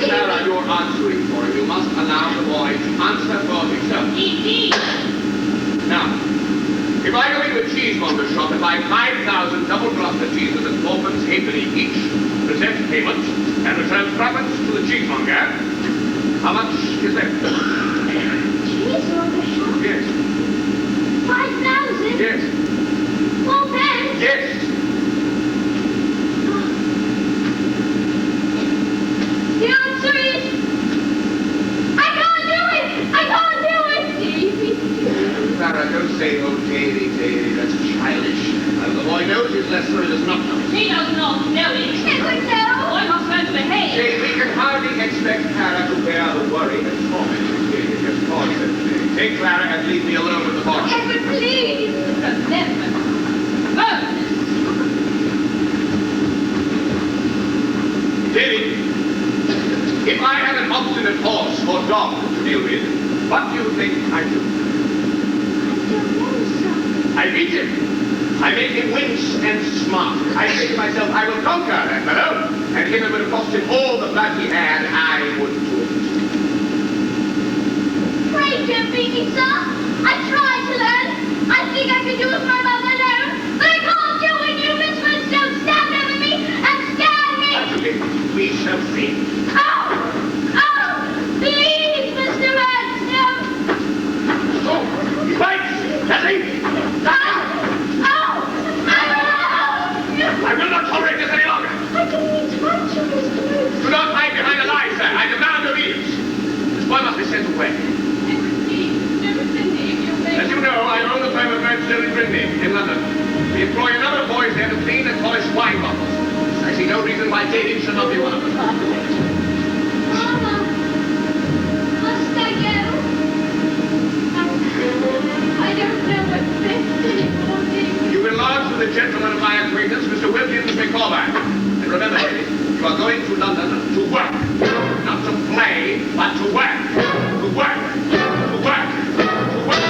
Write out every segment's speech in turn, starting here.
Sarah, you're answering for him. You must allow allow the boy to answer for himself. Indeed. Now, if I go into a cheesemonger shop and buy 5,000 double-cluster cheeses at 4pence halfpenny each, present payment, and return profits to the cheesemonger, how much is left? Cheesemonger shop? Yes. 5,000? Yes. 4pence? Yes. The answer is... I can't do it! I can't do it! Davy. Clara, don't say, oh, Davy, Davy, that's childish. The boy knows his lesson or he does not know it. He does not know it. Yes, I know. I must learn to behave. Davy can hardly expect Clara to bear the worry and torment of Davy has caused her today. Take Clara and leave me alone with the boy. Edward, please. Remember. Davy, if I had an obstinate horse or dog to deal with, what do you think I'd do? I beat him. I make him wince and smart. I say to myself, I will conquer that fellow, and if it would have cost him all the blood he had, I would do it. Pray don't beat me, sir. I tried to learn. I think I can do it by myself alone, but I can't do it. You misfits don't stand there with me and scare me. Actually, we shall see. Oh! Oh! Please, Mr. Rance, no! Oh, he bites! Does he? I will not tolerate this any longer. I don't mean to hurt you, Mr. Rance. Do not hide behind a lie, sir. I demand obedience. This boy must be sent away. As you know, I own the firm of Bernstone and Grimney in London. We employ a number of boys there to clean and polish wine bottles. I see no reason why David should not be one of them. Mama, must I go? I don't know what's best for me. You belong to the gentleman of my acquaintance, Mr. Wilkins Micawber. And remember, David, you are going to London to work. Not to play, but to work. To work. To work. To work.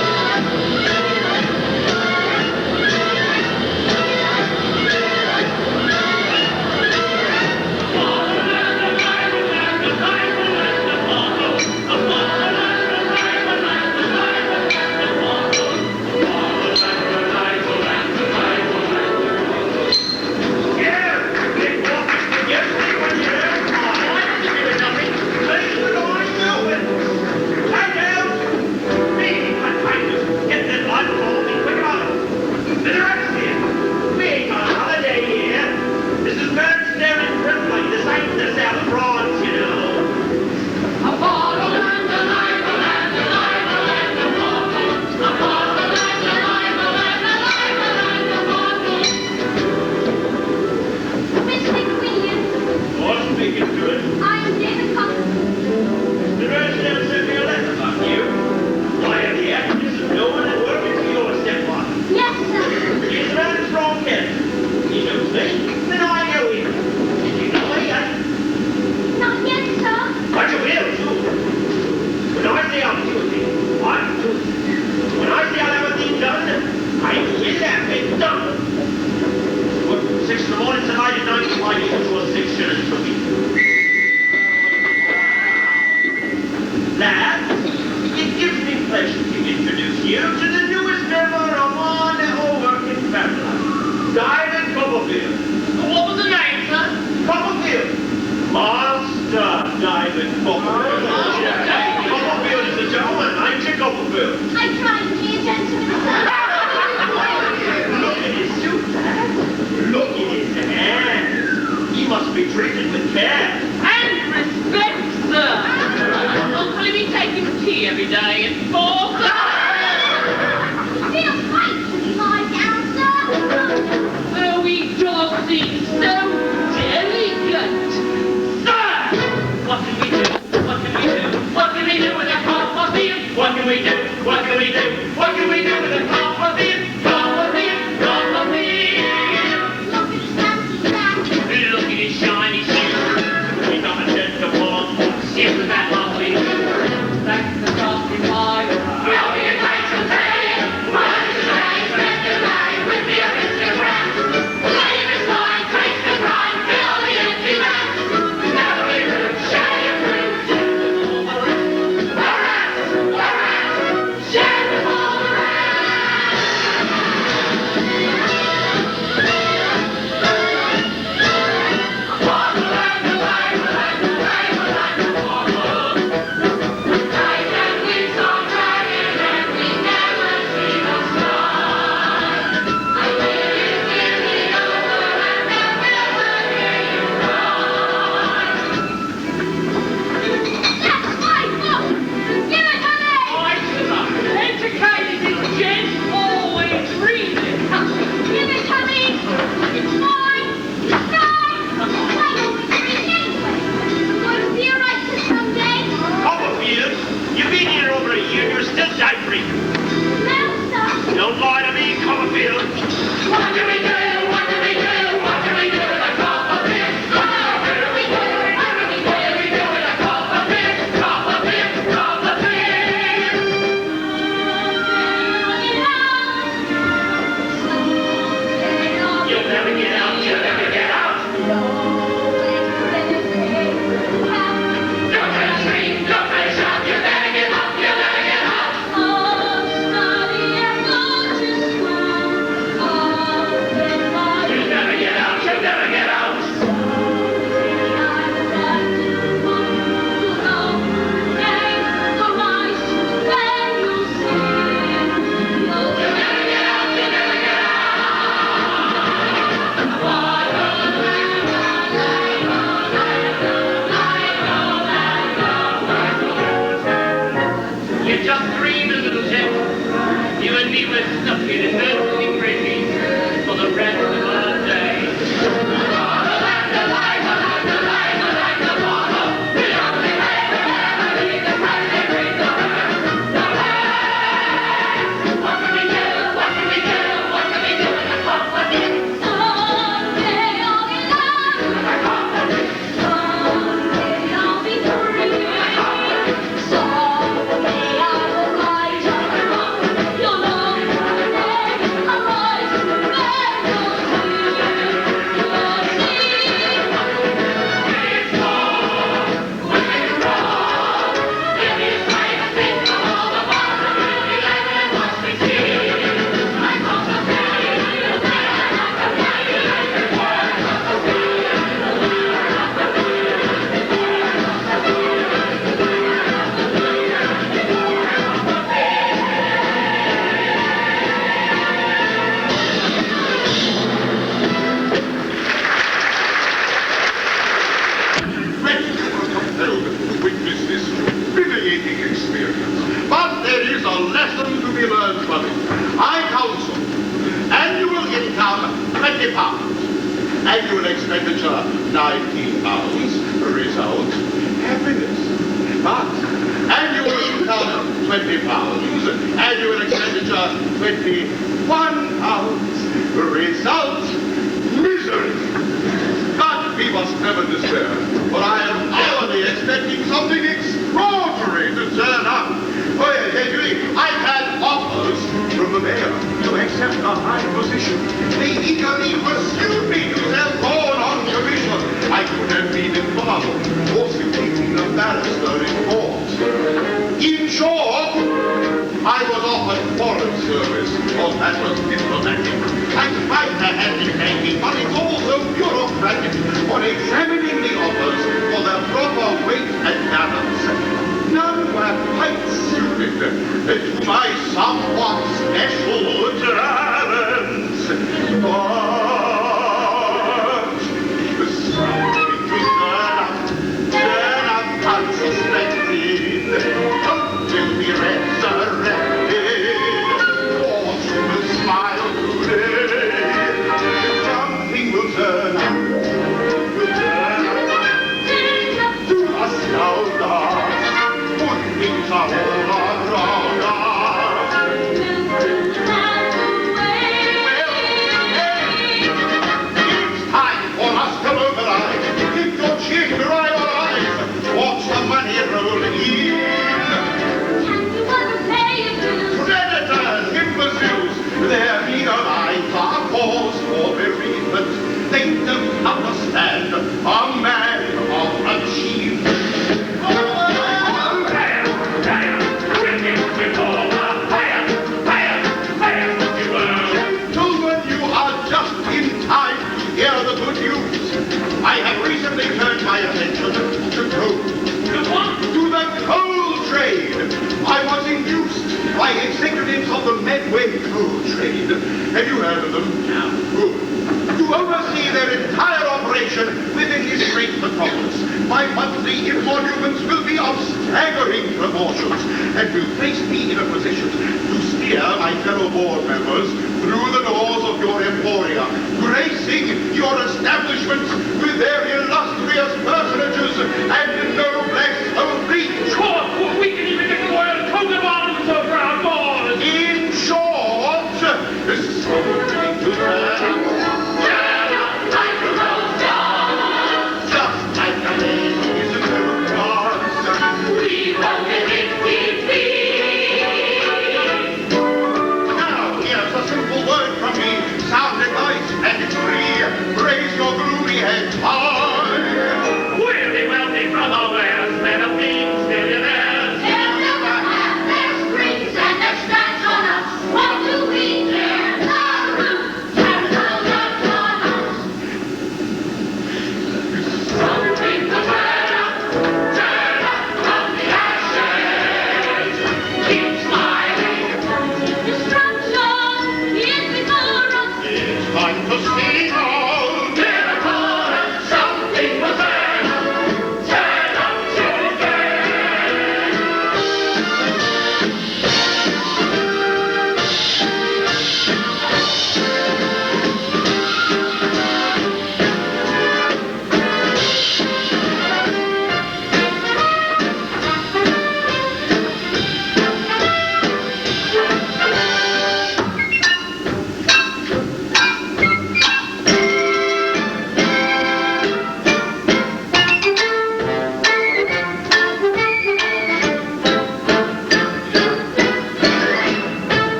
Copperfield. What was the name, sir? Copperfield. Master Diamond Copperfield. Copperfield is the gentleman. I'm Chick Copperfield. I tried to be a gentleman, sir. Look at his suit, Dad. Look at his hands. He must be treated with care. And respect, sir. Uncle, will be taking tea every day at 4, sir? Feel quite to be lying down, sir. Oh, we don't seem so delicate. Sir! What can we do? What can we do? What can we do with a Copperfield? What can we do? What can we do? What can we do with a Copperfield? Copperfield, Copperfield. Look at his fancy back. Look at his shiny shoes. He's got a gentleman. Isn't that lovely? That's the frosty pie. Will be a great today. What is the name? Spend the night with the aristocrat. Claim his line, trace the crime, fill the empty mat. Nobody room, share your fruit. earns money. I counsel. Annual income, £20. Annual expenditure, £19. Result, happiness. But annual income, £20. Annual expenditure, £21. Result, misery. But we must never despair, for I am hourly expecting something extraordinary to turn up. Oh, yes, I've had offers from the mayor to accept a high position. They eagerly pursued me to sell corn on commission. I could have been in trouble, or simply been a barrister in court. In short, I was offered foreign service, or that was diplomatic. I tried to hand in banking, but it's also bureaucratic. On examining the offers for their proper weight and balance, none were quite suited to my somewhat special talents. But something to turn up unsuspected, until we resurrected. Fortune will smile today. Something will turn up, to us now, love. Good things are all around us. It's time for us to mobilize. Keep your chin, dry your eyes. Watch the money roll in. Predators, imbeciles, their meager minds are cause for bereavement. They don't understand a man of achievement. Gentlemen, you are just in time to hear the good news. I have recently turned my attention to coal. To the coal trade. I was induced by executives of the Medway coal trade. Have you heard of them? No. Good. To oversee their entire operation within this great metropolis. My monthly emoluments will be of staggering proportions and will place me in a position to steer my fellow board members through the doors of your emporia, gracing your establishments with their illustrious personages and noblesse oblige. Sure, we can even get the royal coat of arms over our doors. In short, something to turn. Raise your gloomy heads high. We'll be wealthy, brother, where's men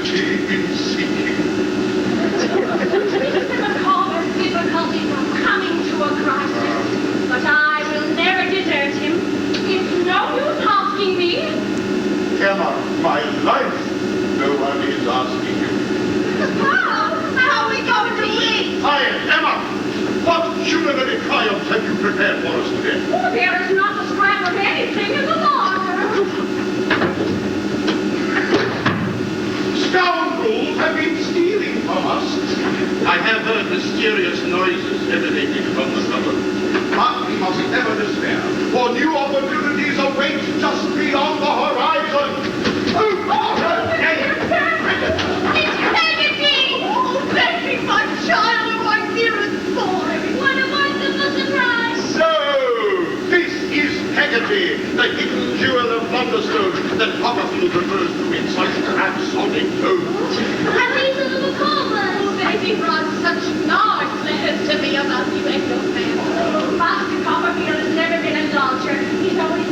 calamity in seeking. Mr. Calder's difficulties are coming to a crisis, but I will never desert him. It's no use asking me. Emma, my life, no one is asking you. How are we going to eat? Quiet, Emma! What culinary triumphs have you prepared for us today? Oh, there is not a scrap of anything in the larder. Scoundrels have been stealing from us. I have heard mysterious noises emanating from the cupboard. But we must never despair, for new opportunities await just beyond the horizon. Oh, It's Peggy! Oh, Peggy, my child, my dearest boy! What a wonderful surprise! So, this is Hecate, the hidden jewel of Thunderstone that Copperfield refers to in such rhapsodic tones. And these are the Macaulay. Oh, Peggy brought such nice letters to me about you and your family. Master Copperfield has never been a lodger. He's always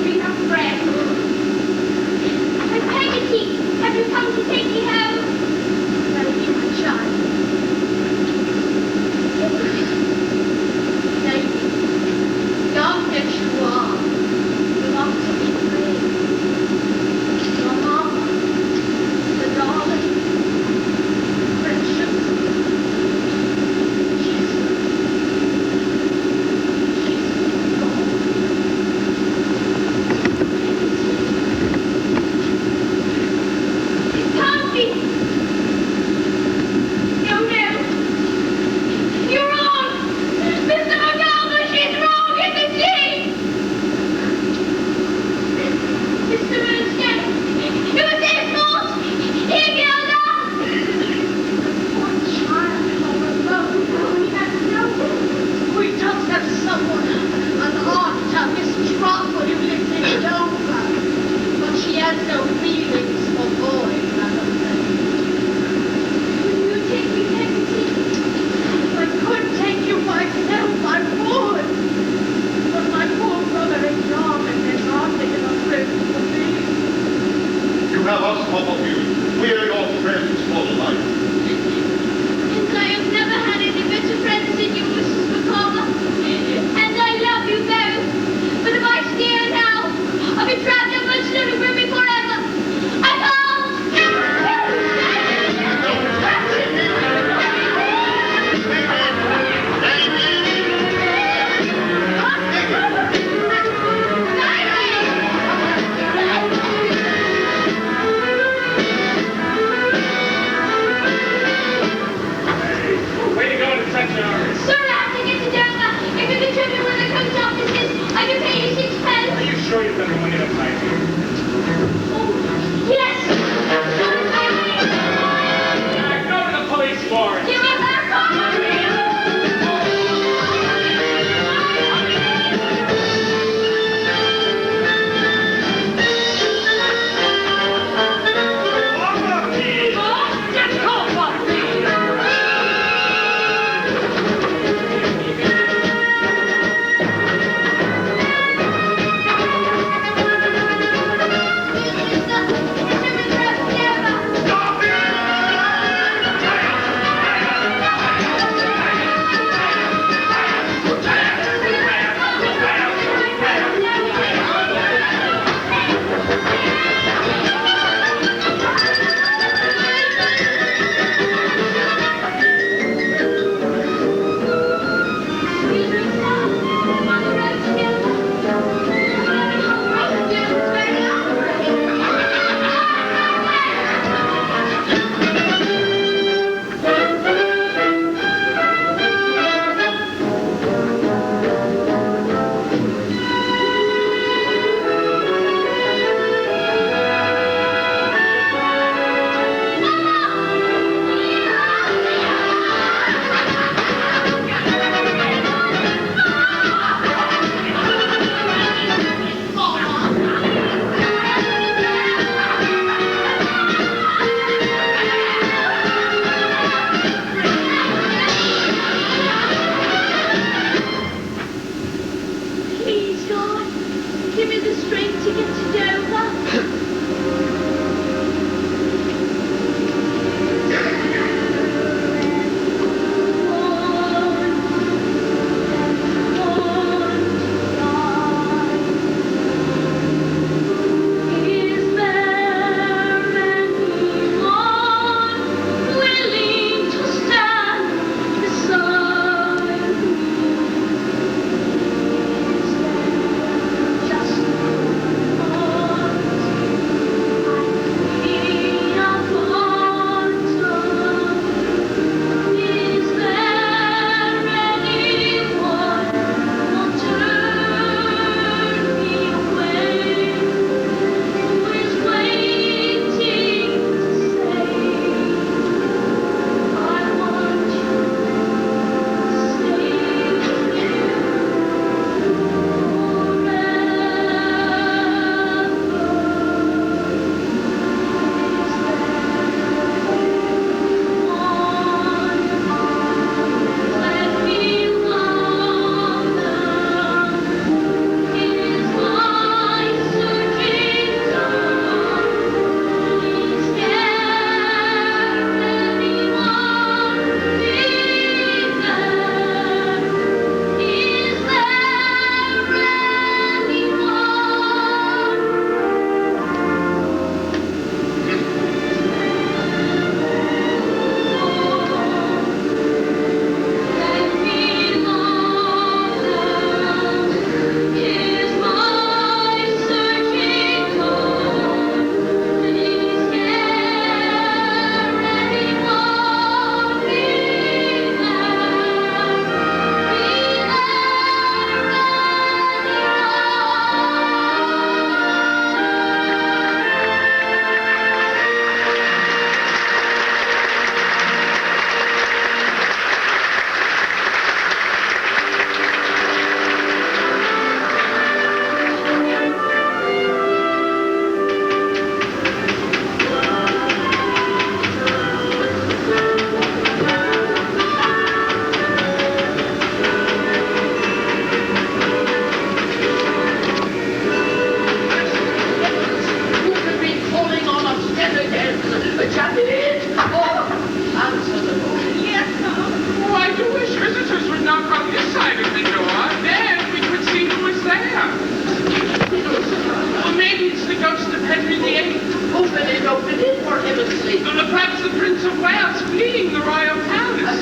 fleeing the royal palace.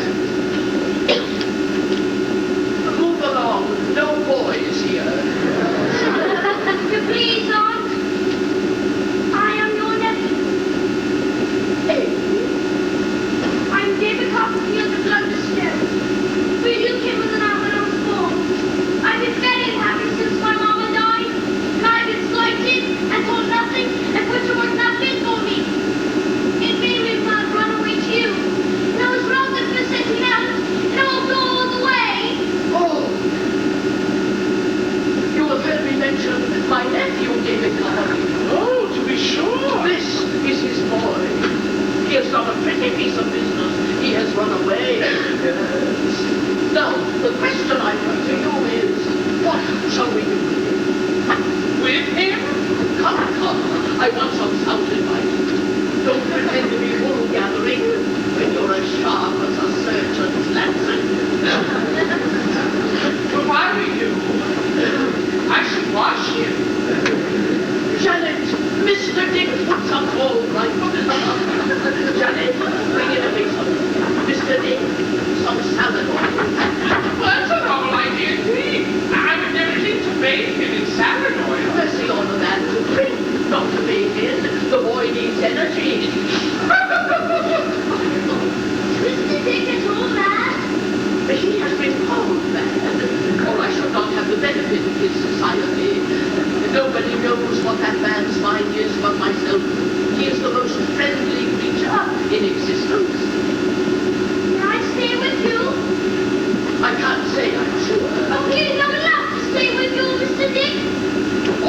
Move along. No boys here. You please, Aunt. I am your nephew. Hey, I'm David Copperfield of Londonstone. We came with an aunt when I was born. I've been very unhappy since my mama died. And I've been exploited and told nothing and put to work nothing for me. It made me want to run away too. And I was wrong for setting out. And I will go all the way. oh. You have heard me mention my nephew, David Copperfield. Oh, to be sure. This is his boy. He has done a pretty piece of business. He has run away. Yes. Now, the question I put to you is, what shall we do with him? With him? Come, I want some sound advice. Don't pretend to be wool gathering when you're as sharp as a surgeon's lancet. But why we do? I should wash him. Janet, Mr. Dick puts up all right. Janet, bring in a basin. Mr. Dick, some salad oil. Well, that's a novel idea indeed. I would never think to bathe him in salad oil. Mercy on the man to drink, not to bathe in. The boy needs energy. Mr. Dick is all mad. He has been called mad, or I shall not have the benefit of his society. Nobody knows what that man's mind is but myself. He is the most friendly creature in existence. Can I stay with you? I can't say I'm sure. Oh, please, I'm allowed to stay with you, Mr. Dick.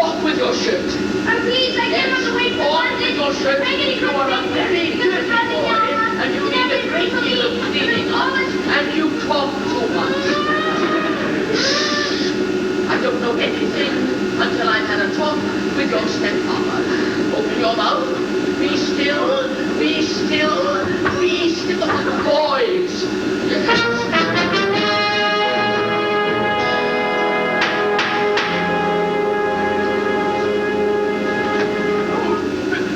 Off with your shirt. Oh, please, I can't run away from Off London. with your shirt. I'm getting You are a very dirty boy, and you need a great deal of cleaning up, and you talk too much. I don't know anything until I've had a talk with your stepfather. Open your mouth. Be still. Be still. Be still. Boys.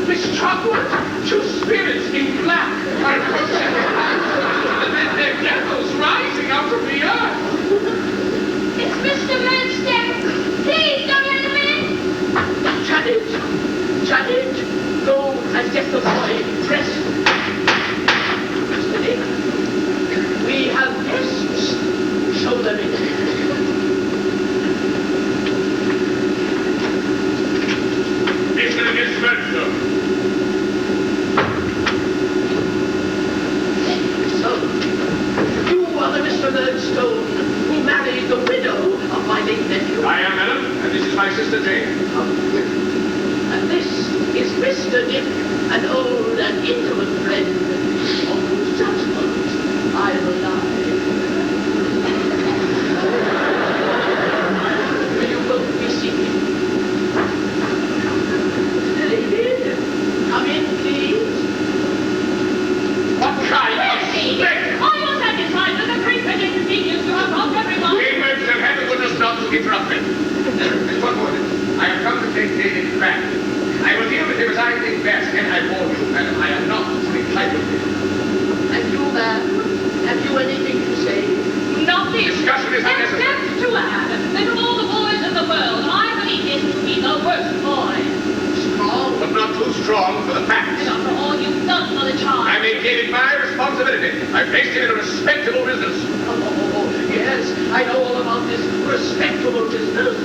Miss Chocolate, two spirits in black are approaching. They're devils rising out of the earth. It's Mr. Manstone. Please don't let him in. Janet, go and get the boy dressed. Mr. Dick, we have guests. Show them in. Mr. and Miss Redstone. So, you are the Mr. Murdstone who married the widow of my late nephew. I am, madam, and this is my sister Jane. And this is Mr. Dick, an old and intimate friend on whose judgment I rely. Will you both be seated? David, come in, please. What kind of Mercy! thing? Are you satisfied with the frequent inconvenience you have caused everyone? Demons have had the goodness not to interrupt me. Miss Trotwood, I have come to take David back. I will deal with him as I think best, and I warn you, madam, I am not to be trifled with. And you, ma'am, have you anything to say? Nothing. Discussion is unnecessary. Except to add that of all the boys in the world, I believe this to be the worst boy. Strong. But not too strong for the facts. And after all you've done for the child. I made David my responsibility. I placed him in a respectable business. Oh, yes, I know all about this respectable business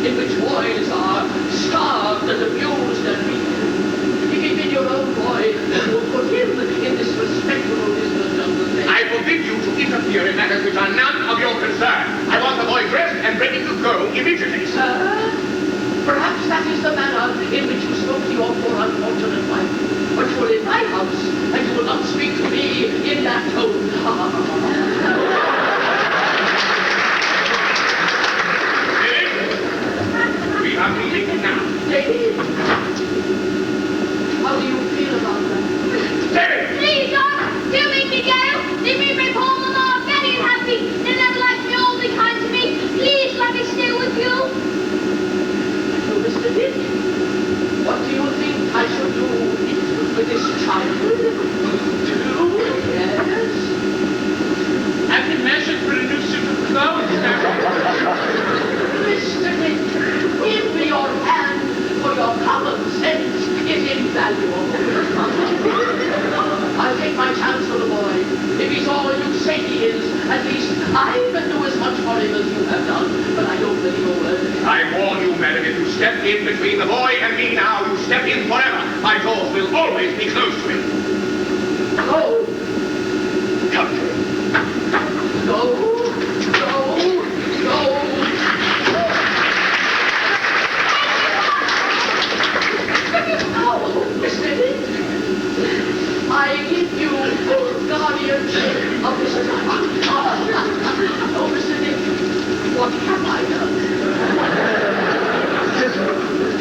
in which boys are starved and abused and beaten. If he'd been your own boy, you would put him in this respectable business just the same. I forbid you to interfere in matters which are none of your concern. I want the boy dressed and ready to go immediately. Sir, perhaps that is the manner in which you spoke to your poor unfortunate wife. But you are in my house, and you will not speak to me in that tone. We are meeting now. David, how do you feel about that? David! Please, Doc, do make me go. Leave me my poor mama very unhappy. They never liked me all be kind to me. Please let me stay with you. So, Mr. Dick, what do you think I should do with this child? Do? Yes. I can do as much for him as you have done, but I don't believe a word of it. I warn you, madam, if you step in between the boy and me now, you step in forever. My doors will always be closed to him. Go! Come to him. Go! Go! Go! Oh, Mr. Hill, I give you full guardianship of this time. Oh, Mr. Hill, what have I done?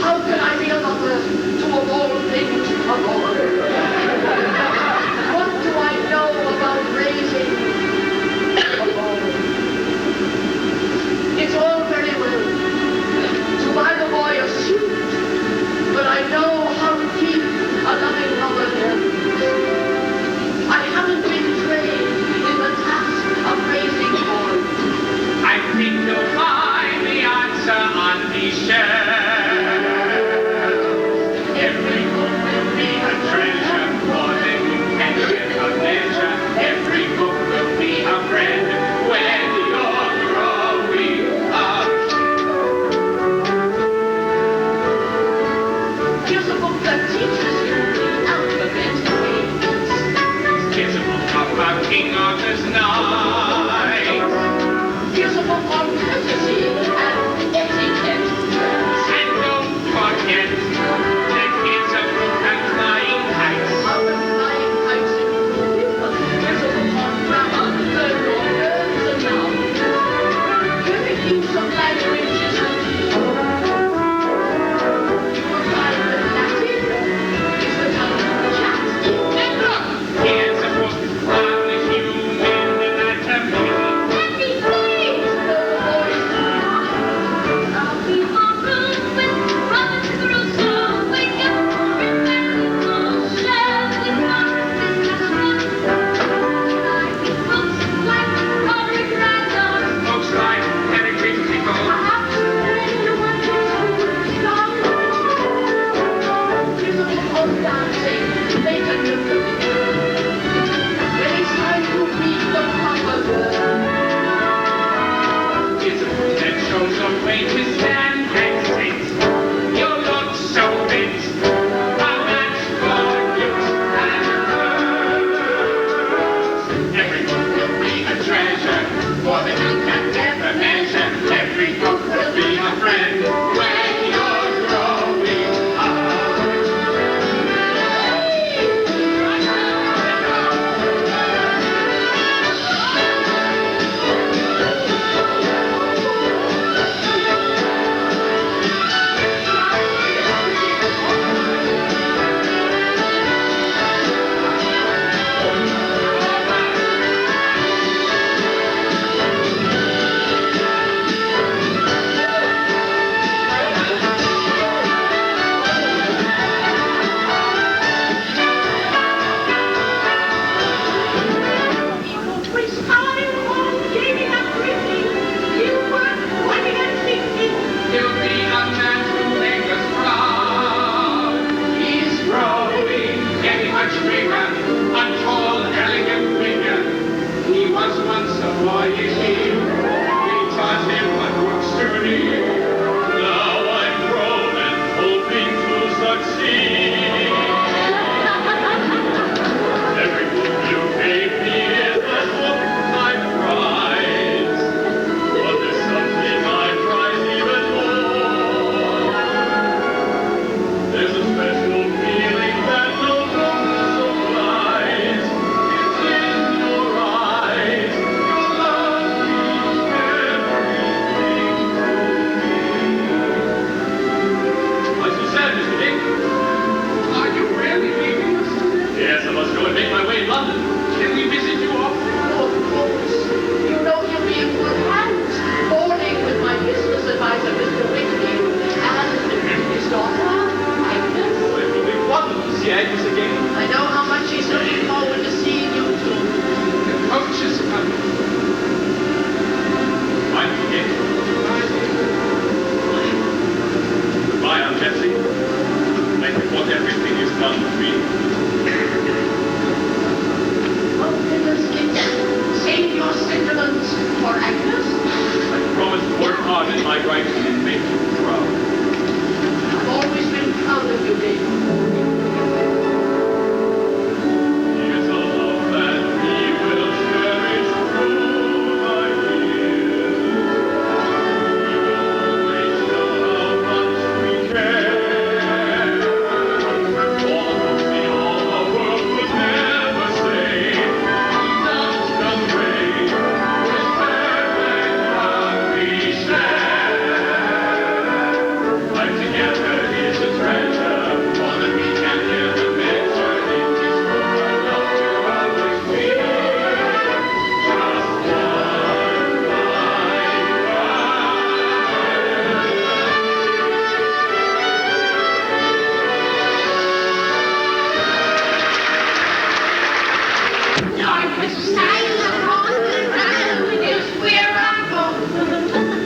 How can I be a mother to of all things a mother? What do I know about raising a boy? It's all very well to buy the boy a suit, but I know how to keep a loving mother there. I haven't been trained in the task of raising boys. I think you'll find the answer on these shelves. Every book will be a treasure, more than you can ever measure. Every book will be a friend when you're growing up. Here's a book that teaches you the alphabet. Here's a book about King Arthur's knight. Here's a book on courtesy and etiquette. And don't forget, the kids are book and flying kites. How the flying kites improve. Here's a book on grammar, the lawyers and nouns. Perfect use of languages and you will find that Latin is the tongue of the chat. And look, here's a book on the human anatomy. like a sail upon the road. Yes, we're uncle.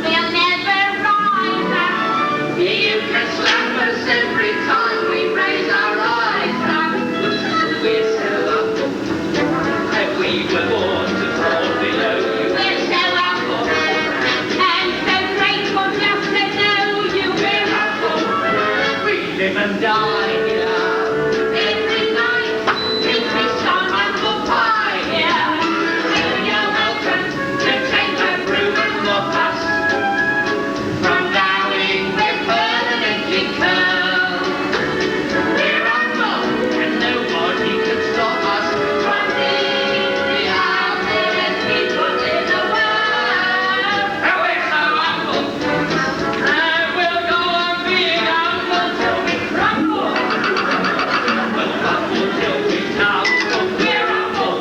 We'll never rise up. You can slap us every time we raise our eyes up. We're so humble that we were born to fall below you. We're so humble and so grateful just to know you. We're humble. We live and die here. Every night we feast on humble pie. Yeah. You're welcome to take a brew and Love us from Dowling. We're permanently curled. we're humble, and nobody can stop us From being the humblest people in the world. and we're so humble. And we'll go on being humble till we crumble. We'll humble till we tumble. We're humble,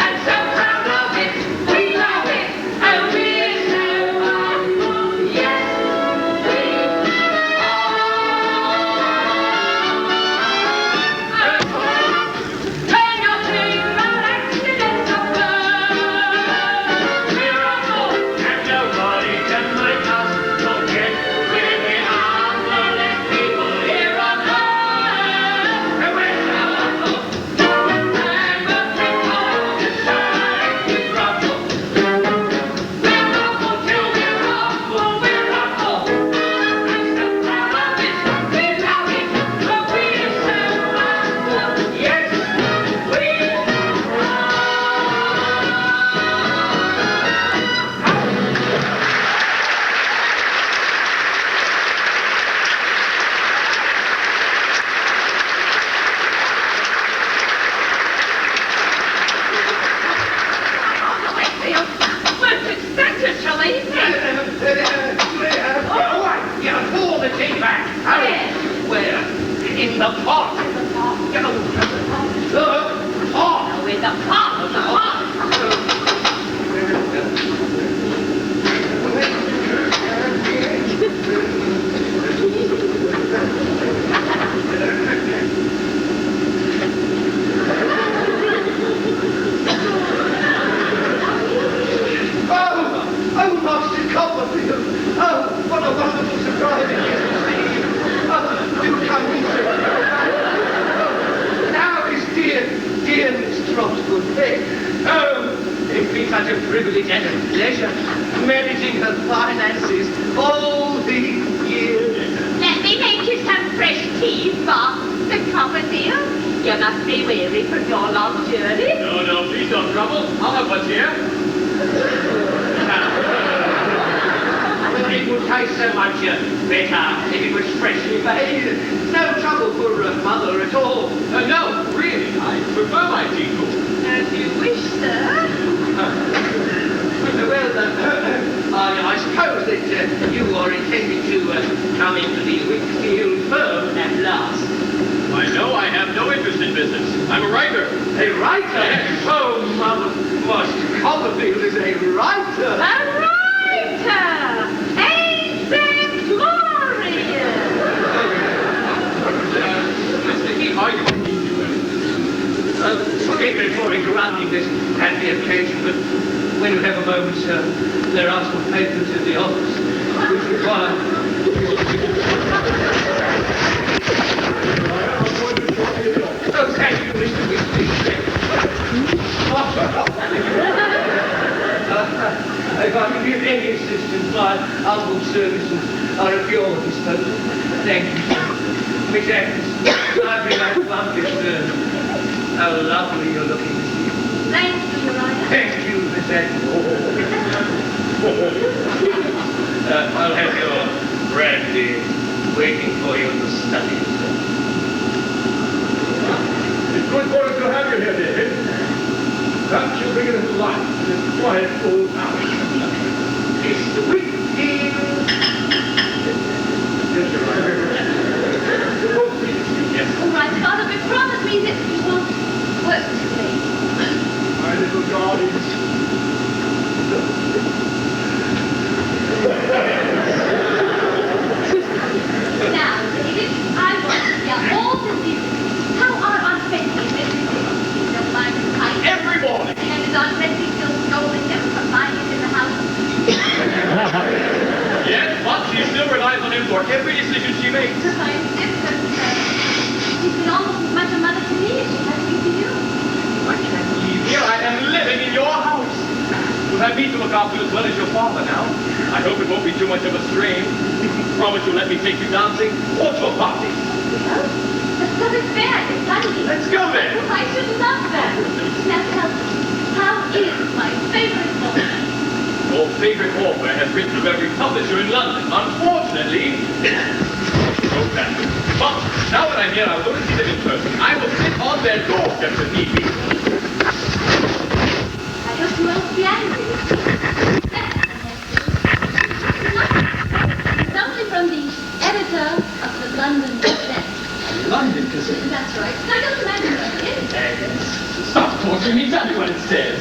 And so proud of it, we love it, and we're so humble. Yes, we are. We're not doing bad accidents of birth. we're humble, and nobody can make us forget. We're the humblest people here on earth. And we're so humble. And the people decide to crumble. We're humble till we're humble. We're humble. I'm so proud of it. We love it, but we're so humble. Yes, we Most eccentrically. All right, you pull the tea back. Hurry. Where? In the pot. Pot. With the pot. Oh, Master Copperfield! Oh, what a wonderful surprise it is to see you! Oh, do come in, sir. Now is dear Miss Trotwood dead. Oh, it's been such a privilege and a pleasure managing her finances all these years. Let me make you some fresh tea, Master Copperfield. You must be weary from your long journey. No, please don't trouble. I'll have what's here. Well, it would taste so much better if it was freshly made. No trouble for Mother at all. No, really, I prefer my tea cool. As you wish, sir. Well, I suppose that you are intending to come into the Wickfield firm at last. I know I have no interest in business. I'm a writer. A writer? Yes. Oh, Mother, Master Copperfield is a writer. A writer! Ain't that glorious? Mr. Heath, are you? Forgive me for interrupting this happy occasion, but when you have a moment, there are some papers in the office which require... Oh, thank you, Mr. Whitney. If I can give any assistance, my humble services are at your disposal. Thank you. Miss Evans, I've been at Plumpet. How lovely you're looking this evening. Thank you, Your Honor. Thank you, Miss Evans. I'll have your brandy waiting for you in the study, sir. It's good for us to have you here, David. Perhaps you'll bring it into life in this quiet old house. Mr. Whitfield. Yes. All right, Father, but promise me that you won't work today. My little darlings. Now, David, I want to hear all the news. How are our friends in the mind? Every have me to look after as well as your father now. I hope it won't be too much of a strain. Promise you'll let me take you dancing or to a party. Oh, but it's fair. It's Sunday. Let's go then. I should love that. Now tell me, how is my favorite author? Your favorite author has written of every publisher in London. Unfortunately, broke that. But now that I'm here, I'll go and see them in person. I will sit on their doorsteps if need be. I hope you won't be angry. It's only from the editor of the London Gazette. London Gazette? That's right. I don't imagine what it is. Stop torturing me. Tell me what it says.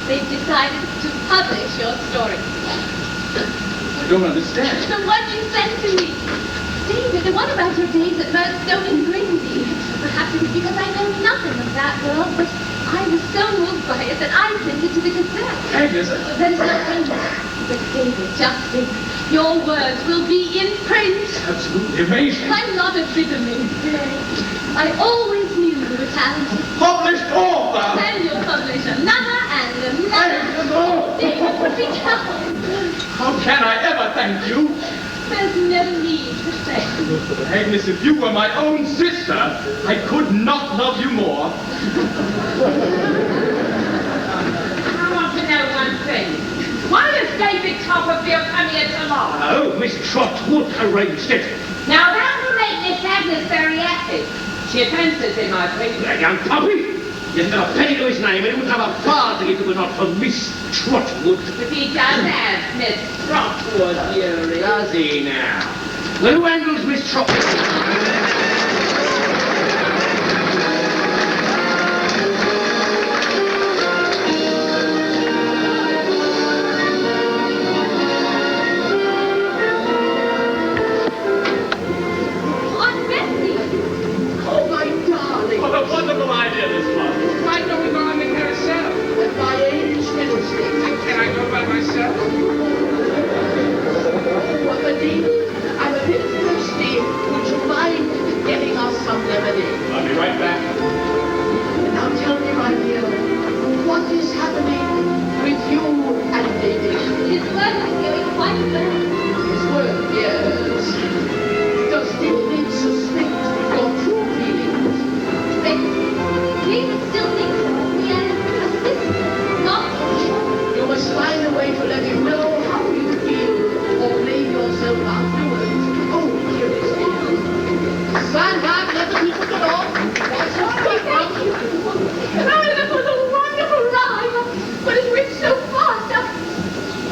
They've decided to publish your story. I don't understand. The one you sent to me. David, the one about your days at Murdstone and Grindy. Perhaps it was because I know nothing of that world, but I was so moved by it that I sent it to the Gazette. Agnes, That is not Agnes. But David, just think, your words will be in print. absolutely amazing. I'm not a bit amazed today. I always knew you were talented. Published author! Then you'll publish another and another. David, put me down. How can I ever thank you? There's no need to say. Agnes, if you were my own sister, I could not love you more. I want to know one thing. Why is David Copperfield coming here tomorrow? Oh, Miss Trotwood arranged it. Now that will make Miss Agnes very happy. She offenses him, I think. That young puppy. He hasn't got a penny to his name, and he wouldn't have a farthing if it were not for Miss Trotwood. But he does have Miss Trotwood, Yuri. Does he now? Well, who handles Miss Trotwood? Aunt Bessie. Oh, my darling. What a wonderful idea this was. Why don't we go on the carousel? At my age, fiddlesticks. Can I go by myself? Well, David, I'm a bit thirsty. Would you mind getting us some lemonade? I'll be right back. Now tell me, my dear, what is happening with you and David? His work is going quite well. His work, yes. Does David suspect your true feelings? David still thinks of me as a sister, not a child. You must find a way to let him know how you feel, or blame yourself afterwards. Oh, here it is. Stand back, let the people get off. Watch your feet now. Oh, that was a wonderful ride, but it went so fast.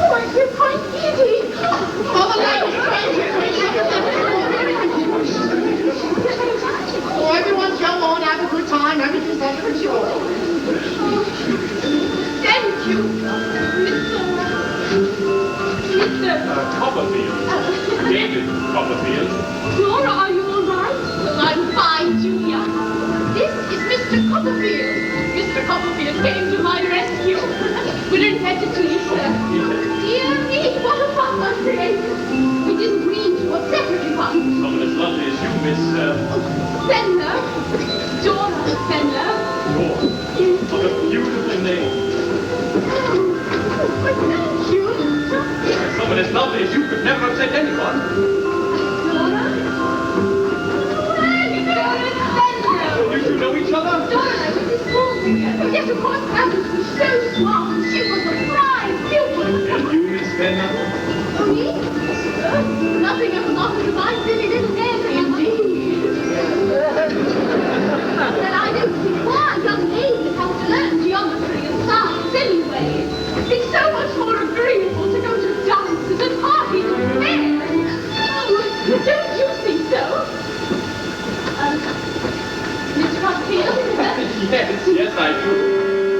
Oh, I feel quite giddy. Mother, like Oh, everyone go on, have a good time. Everything's under control. Thank you, Mr. Copperfield. David Copperfield. Flora, are you all right? Well, I'm fine, Julia. This is Mr. Copperfield. Mr. Copperfield came to my rescue. We're indebted to you, sir. Dear me, what a fun day. We didn't mean to upset everyone. Someone as lovely as you, Miss, Fenner. Dora Fenner. Dawn. What a beautiful name. But thank you. Someone as lovely as you could never upset anyone. Dora? Dora Fenner. You two know each other? Dora and I went to school together. Yes, of course, Alice was so smart. She was a prime pupil. And you, Miss Fenner? Oh, me? Nothing ever got into my silly little head. Indeed. That I don't see why young ladies have to learn geometry and science anyway. It's so much more agreeable to go to dances and parties and fairs. Oh, don't you think so? Miss Copperfield? Yes, I do.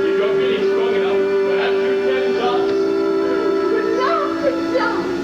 If you're feeling strong enough, perhaps you can dance. Dance.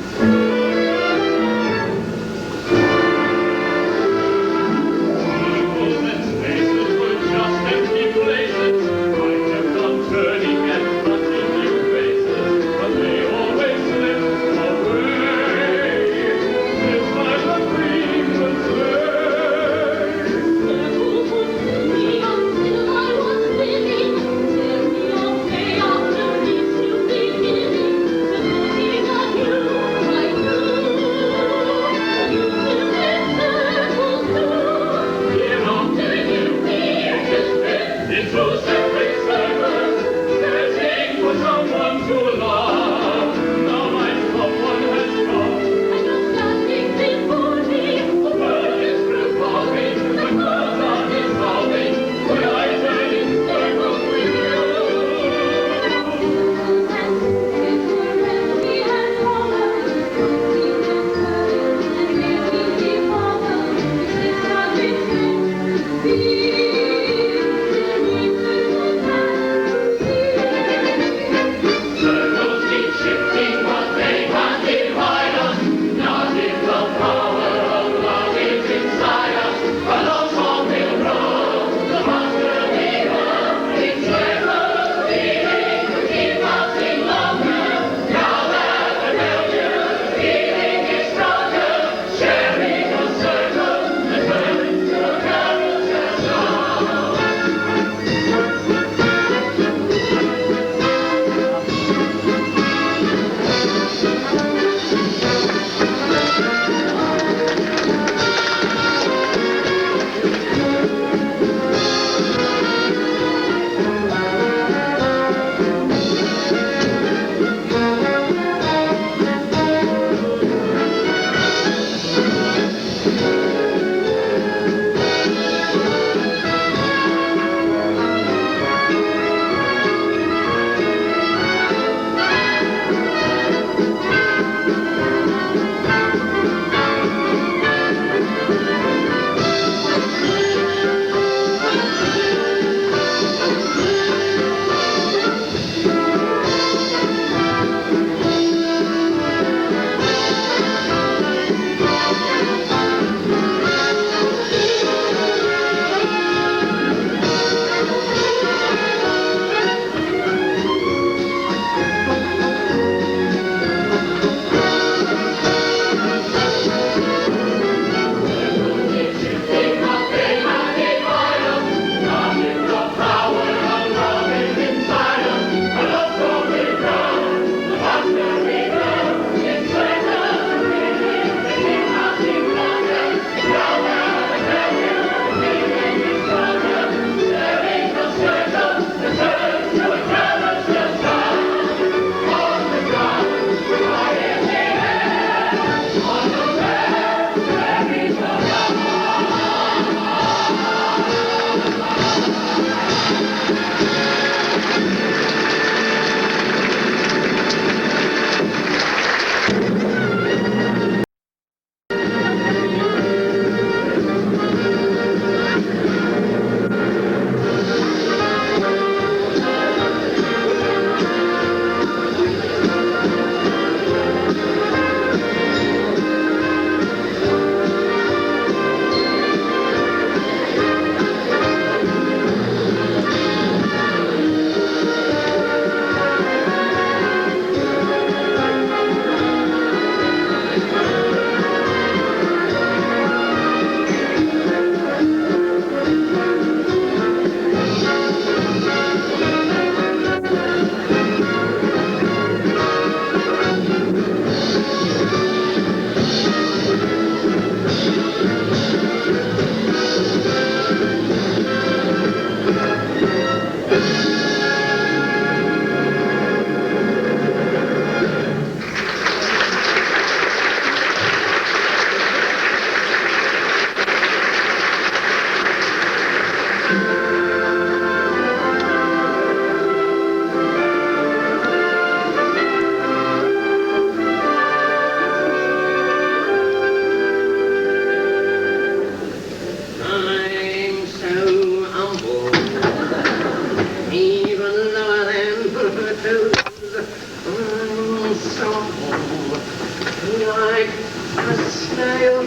like a snail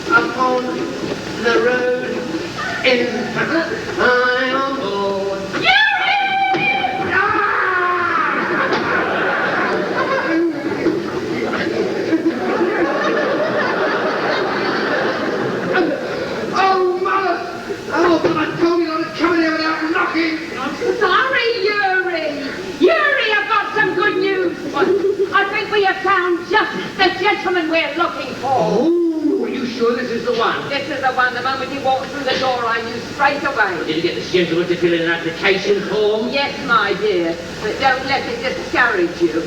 upon the road. I'm on board. Oh, Mother! Oh, but I told you not to come in here without knocking. Sorry, Yuri. Yuri, I've got some good news for you. I think we have found just the gentleman we're looking for. Oh, are you sure this is the one? This is the one. The moment he walked through the door, I knew straight away. Did you get this gentleman to fill in an application form? Yes, my dear. But don't let it discourage you.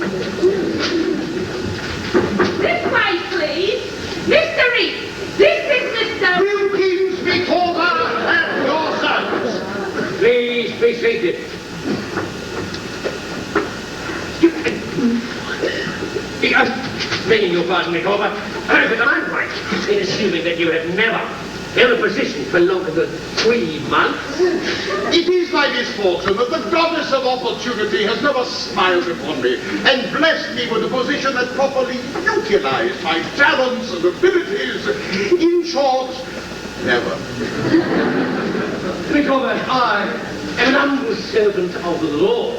This way, please. Mr. Reed, this is Mr. Wilkins, Micawber, and your sons. Please be seated. Begging your pardon, Micawber, but am I right in assuming that you have never held a position for longer than 3 months? It is my misfortune that the goddess of opportunity has never smiled upon me and blessed me with a position that properly utilized my talents and abilities. In short, never. Micawber, I am an humble servant of the law.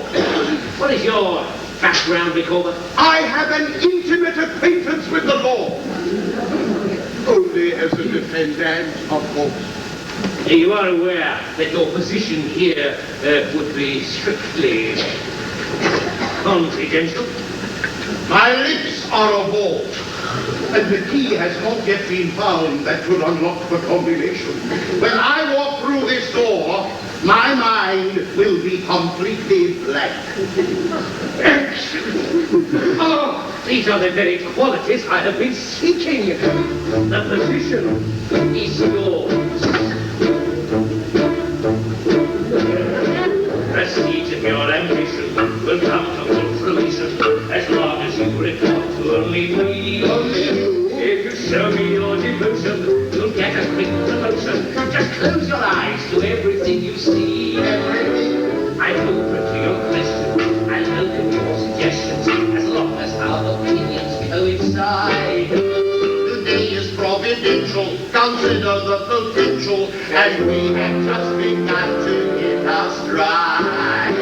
What is your background, Micawber? I have an intimate acquaintance with the law. Only as a defendant, of course. You are aware that your position here would be strictly confidential? My lips are a vault, and the key has not yet been found that could unlock the combination. When I walk through this door, my mind will be completely blank. Oh, these are the very qualities I have been seeking. The position is yours. The seeds of your ambition will come to full fruition as long as you report to only me. If you show me your devotion, you'll get a quick promotion. Just close your eyes to everything you see. I'm open to your questions. I welcome your suggestions as long as our opinions coincide. The day is providential, consider the potential, and we have just begun to hit our stride.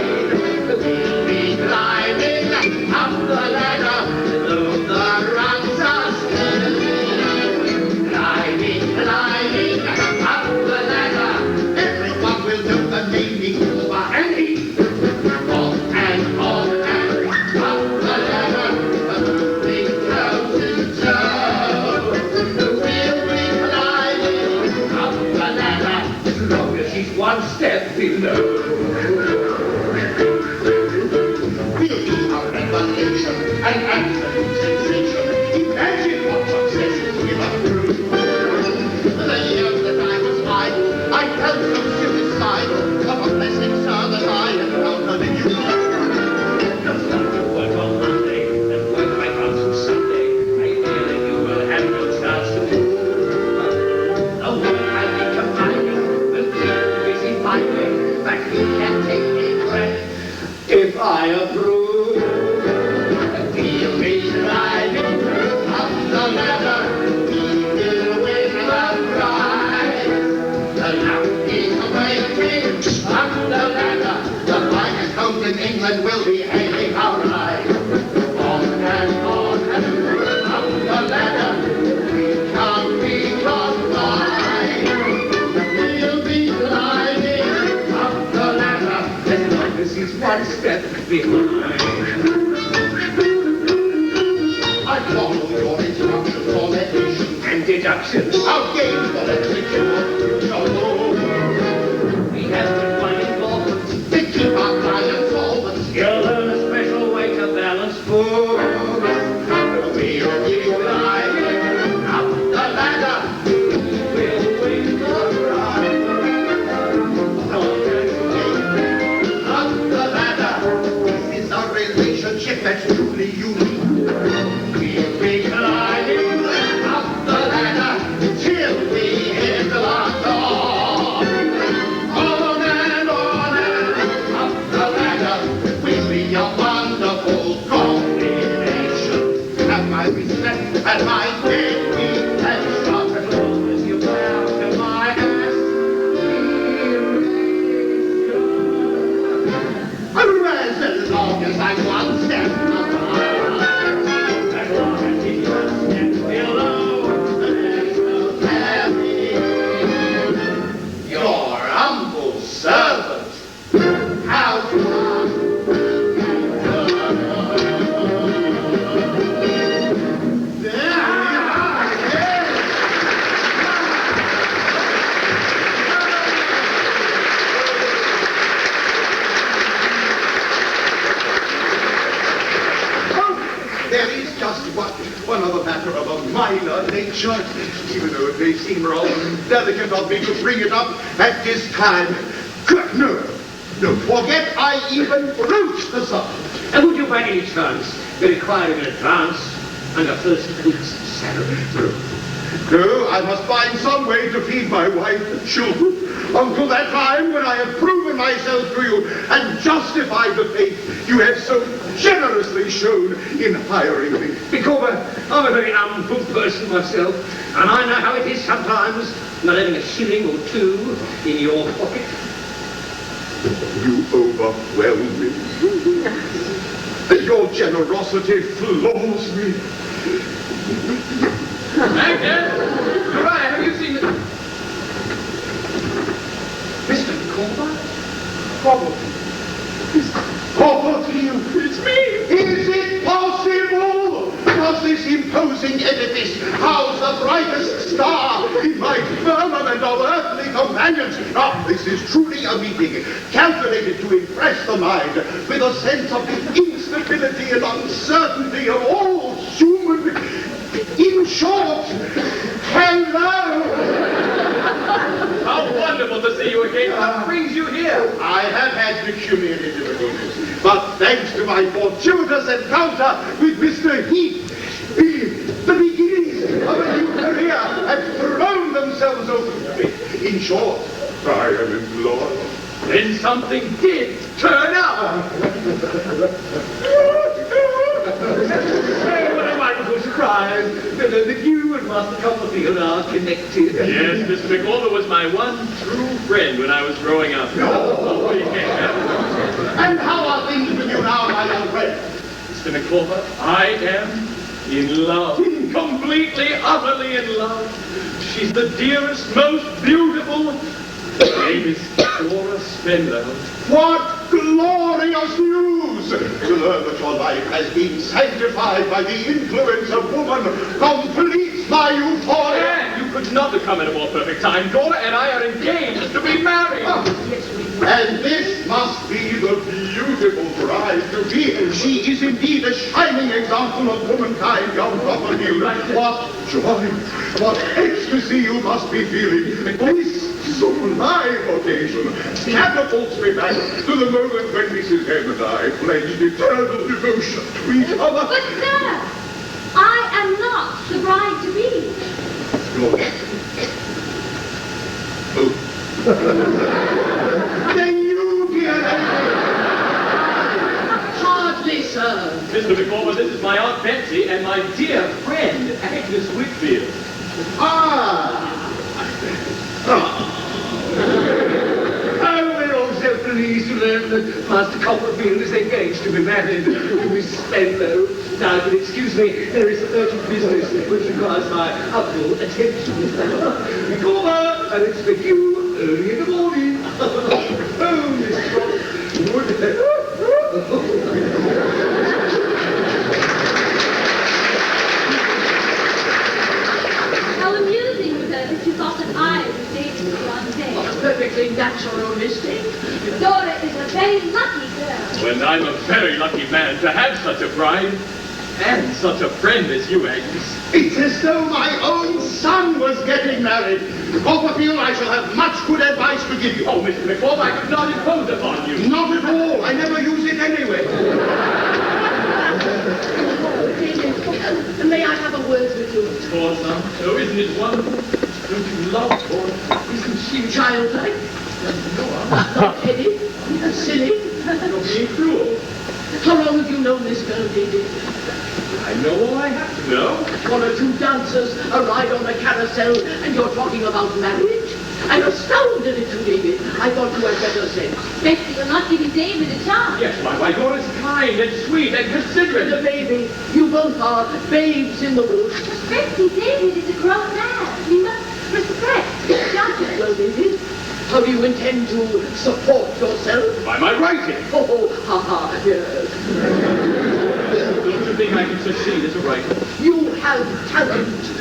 We'll be climbing up the ladder, though the rungs are still. Climbing up the ladder, everyone will know the naming of our Andy. On and up the ladder, moving toe to toe. We'll be climbing up the ladder, As long as she's one step below. we'll be a revelation, an absolute sensation. Imagine what success will accrue. The years that I was idle, I felt so suicidal of a blessing, sir, that I encountered in you. Just like you work on Monday and work right on to Sunday, I fear that you will have no chance to do. The work I've been combining will keep you busy finding that you can take a breath if I approve. We'll be climbing up the ladder, we will win the prize. The lamp is waiting up the ladder, the finest homes in England will be hailing our ride. On and up the ladder, we can't be gone by. We'll be climbing up the ladder, As long as he's one step behind. I follow your instructions on addition. And deductions. I'll gain the literature. We have to find involvement. To keep our clients solvent. You'll learn a special way to balance books. We'll be climbing up the ladder. We'll win the prize. Up the ladder. This is a relationship that's truly unique. We'll be climbing up the ladder till we hit the top. long as I'm one step as long as he's one step below, your humble servant. How there is just one other matter of a minor nature, even though it may seem rather delicate of me to bring it up at this time. No, forget I even broached the subject. And would you by any chance be requiring an advance and a first week's salary? No, I must find some way to feed my wife and children until that time when I have proven myself to you and justified the faith you have so generously shown in hiring me. Because I'm a very humble person myself, and I know how it is sometimes not having a shilling or two in your pocket. You overwhelm me. Your generosity floors me. Agnes! Uriah, have you seen the... Mr. Copper? Copperfield, it's me! Is it possible? Does this imposing edifice house the brightest star in my firmament of earthly companions? Now, this is truly a meeting calculated to impress the mind with a sense of the instability and uncertainty of all human... In short, hello! How wonderful to see you again. What brings you here? I have had pecuniary difficulties, but thanks to my fortuitous encounter with Mr. Heath, the beginnings of a new career have thrown themselves open to me. In short, I am employed. Then something did turn up. What a wonderful surprise that you and Master Copperfield are connected. Yes, Mr. Micawber was my one true friend when I was growing up. Oh, yeah. And how are things with you now, my young friend? Mr. Micawber, I am in love. Completely, utterly in love. She's the dearest, most beautiful. Her name is Flora Spenlow. What glorious news! To learn that your life has been sanctified by the influence of woman completes my euphoria. And you could not have come at a more perfect time. Dora and I are engaged to be married. And this must be the beautiful bride to be. She is indeed a shining example of womankind, young Copperfield. What joy, what ecstasy you must be feeling. This sublime occasion catapults me back to the moment when Mrs. M and I pledged eternal devotion to each other. But sir, I am not the bride-to-be. Oh. Then you, dear lady. Hardly, sir. Mr. Micawber, this is my Aunt Betsy and my dear friend, Agnes Whitfield. Oh, we're all so pleased to learn that Master Copperfield is engaged to be married to Miss Spenlow. Now, if you'll excuse me, there is urgent business which requires my humble attention. Micawber, I expect you early in the morning. Oh, Miss How amusing that you thought that I was dating the fiancé. Perfectly natural mistake. Dora is a very lucky girl. Well, I'm a very lucky man to have such a bride and such a friend as you, Agnes. It's as though my own son was getting married. Copperfield, I shall have much good advice to give you. Oh, Mr. Micawber, I could not impose upon you. Not at all. I never use it anyway. May I have a word with you? Of course, son. Oh, isn't it wonderful? Don't you love Dora? Isn't she childlike? Hot-headed? Silly? You're being cruel. How long have you known this girl, David? I know all I have to know. One or two dancers, a ride on a carousel, and you're talking about marriage? I'm astounded at you, David. I thought you had better sense. Betsy, you're not giving David a chance. Yes, why, Dora's kind. kind and sweet and considerate. The baby, you both are babes in the woods. Respecting David is a grown man. We must respect his judgment. Well, David, how do you intend to support yourself? By my writing. Oh, ha, ha, yes. Don't you think I can succeed as a writer? You have talent,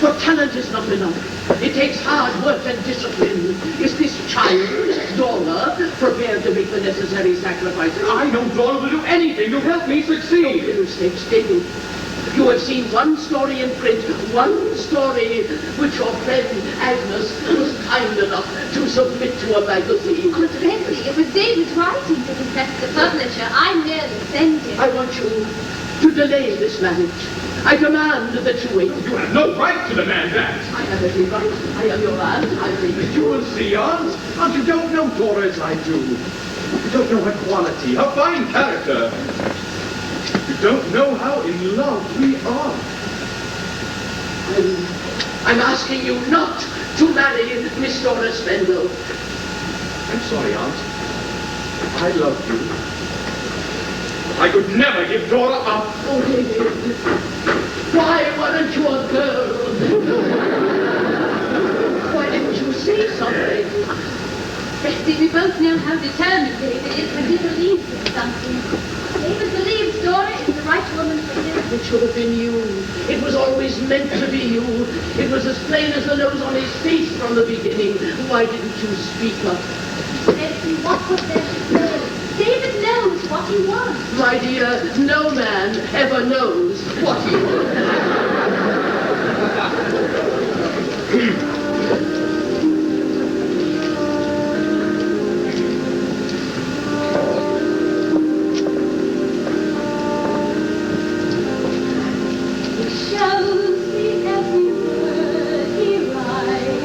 but talent is not enough. It takes hard work and discipline. Is this child, Dora, prepared to make the necessary sacrifices? I know Dora will do anything to help me succeed. No mistakes, David. You have seen one story in print, one story which your friend Agnes was kind enough to submit to a magazine. Consequently, it was David's writing that impressed the publisher. I merely sent it. I want you to delay this marriage. I demand that you wait. You have no right to demand that. I have every right. I am your aunt. I think You will see, Aunt. Aunt, you don't know Dora as I do. You don't know her quality, her fine character. You don't know how in love we are. I'm asking you not to marry Miss Dora Spendle. I'm sorry, Aunt. I love you. I could never give Dora up. Oh, David, why weren't you a girl? Why didn't you say something? Betsy, we both know how determined David is when he believes in something. David believes Dora is the right woman for him. It should have been you. It was always meant to be you. It was as plain as the nose on his face from the beginning. Why didn't you speak up? Betsy, what was there to say? David knows what he wants. My dear, no man ever knows what he wants. Shows me every word he writes.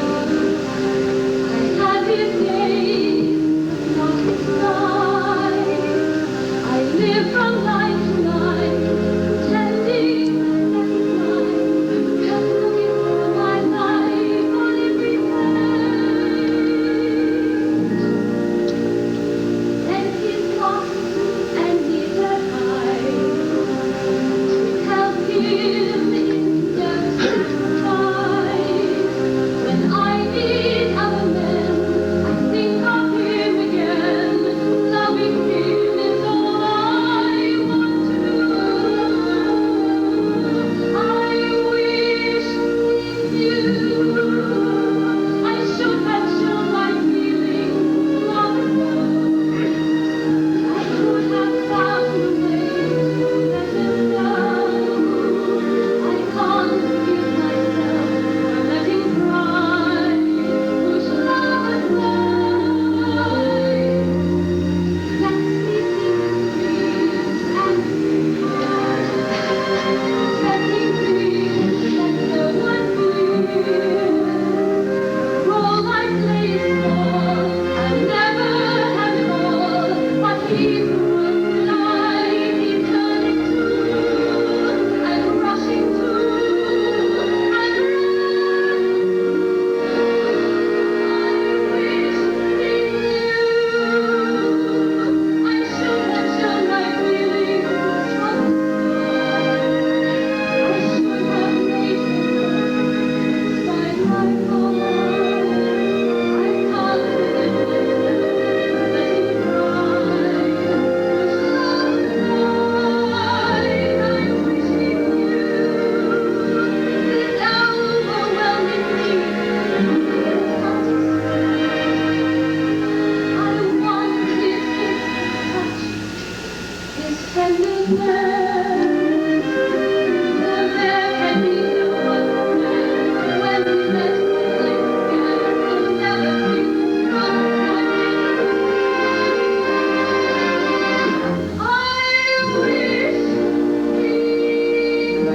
I have his days, not his nights. I live from night to night, pretending I recognize, just looking through my life on every page. And he's lost and needs a hide. Help him in just when I need other men, I think of him again. Loving him is all I want to do. I wish he knew. I should have shown my feelings long ago. I could have found a way to let him know. I can't forgive myself for letting pride push love aside. Let's be dreams and setting dreams that no one hears. All my place for, I'll never have it all. What he's worth, life he turned into. I'm rushing to, I'm running. I wish he knew. I should have shown my feelings from the start. I should have made him find my heart. I can't forgive myself for letting pride push love aside. I wish he knew this overwhelming need is not to say. I want his touch, his tenderness. There can be no other man when he lets my life again. He'll never think wrong I wish he knew.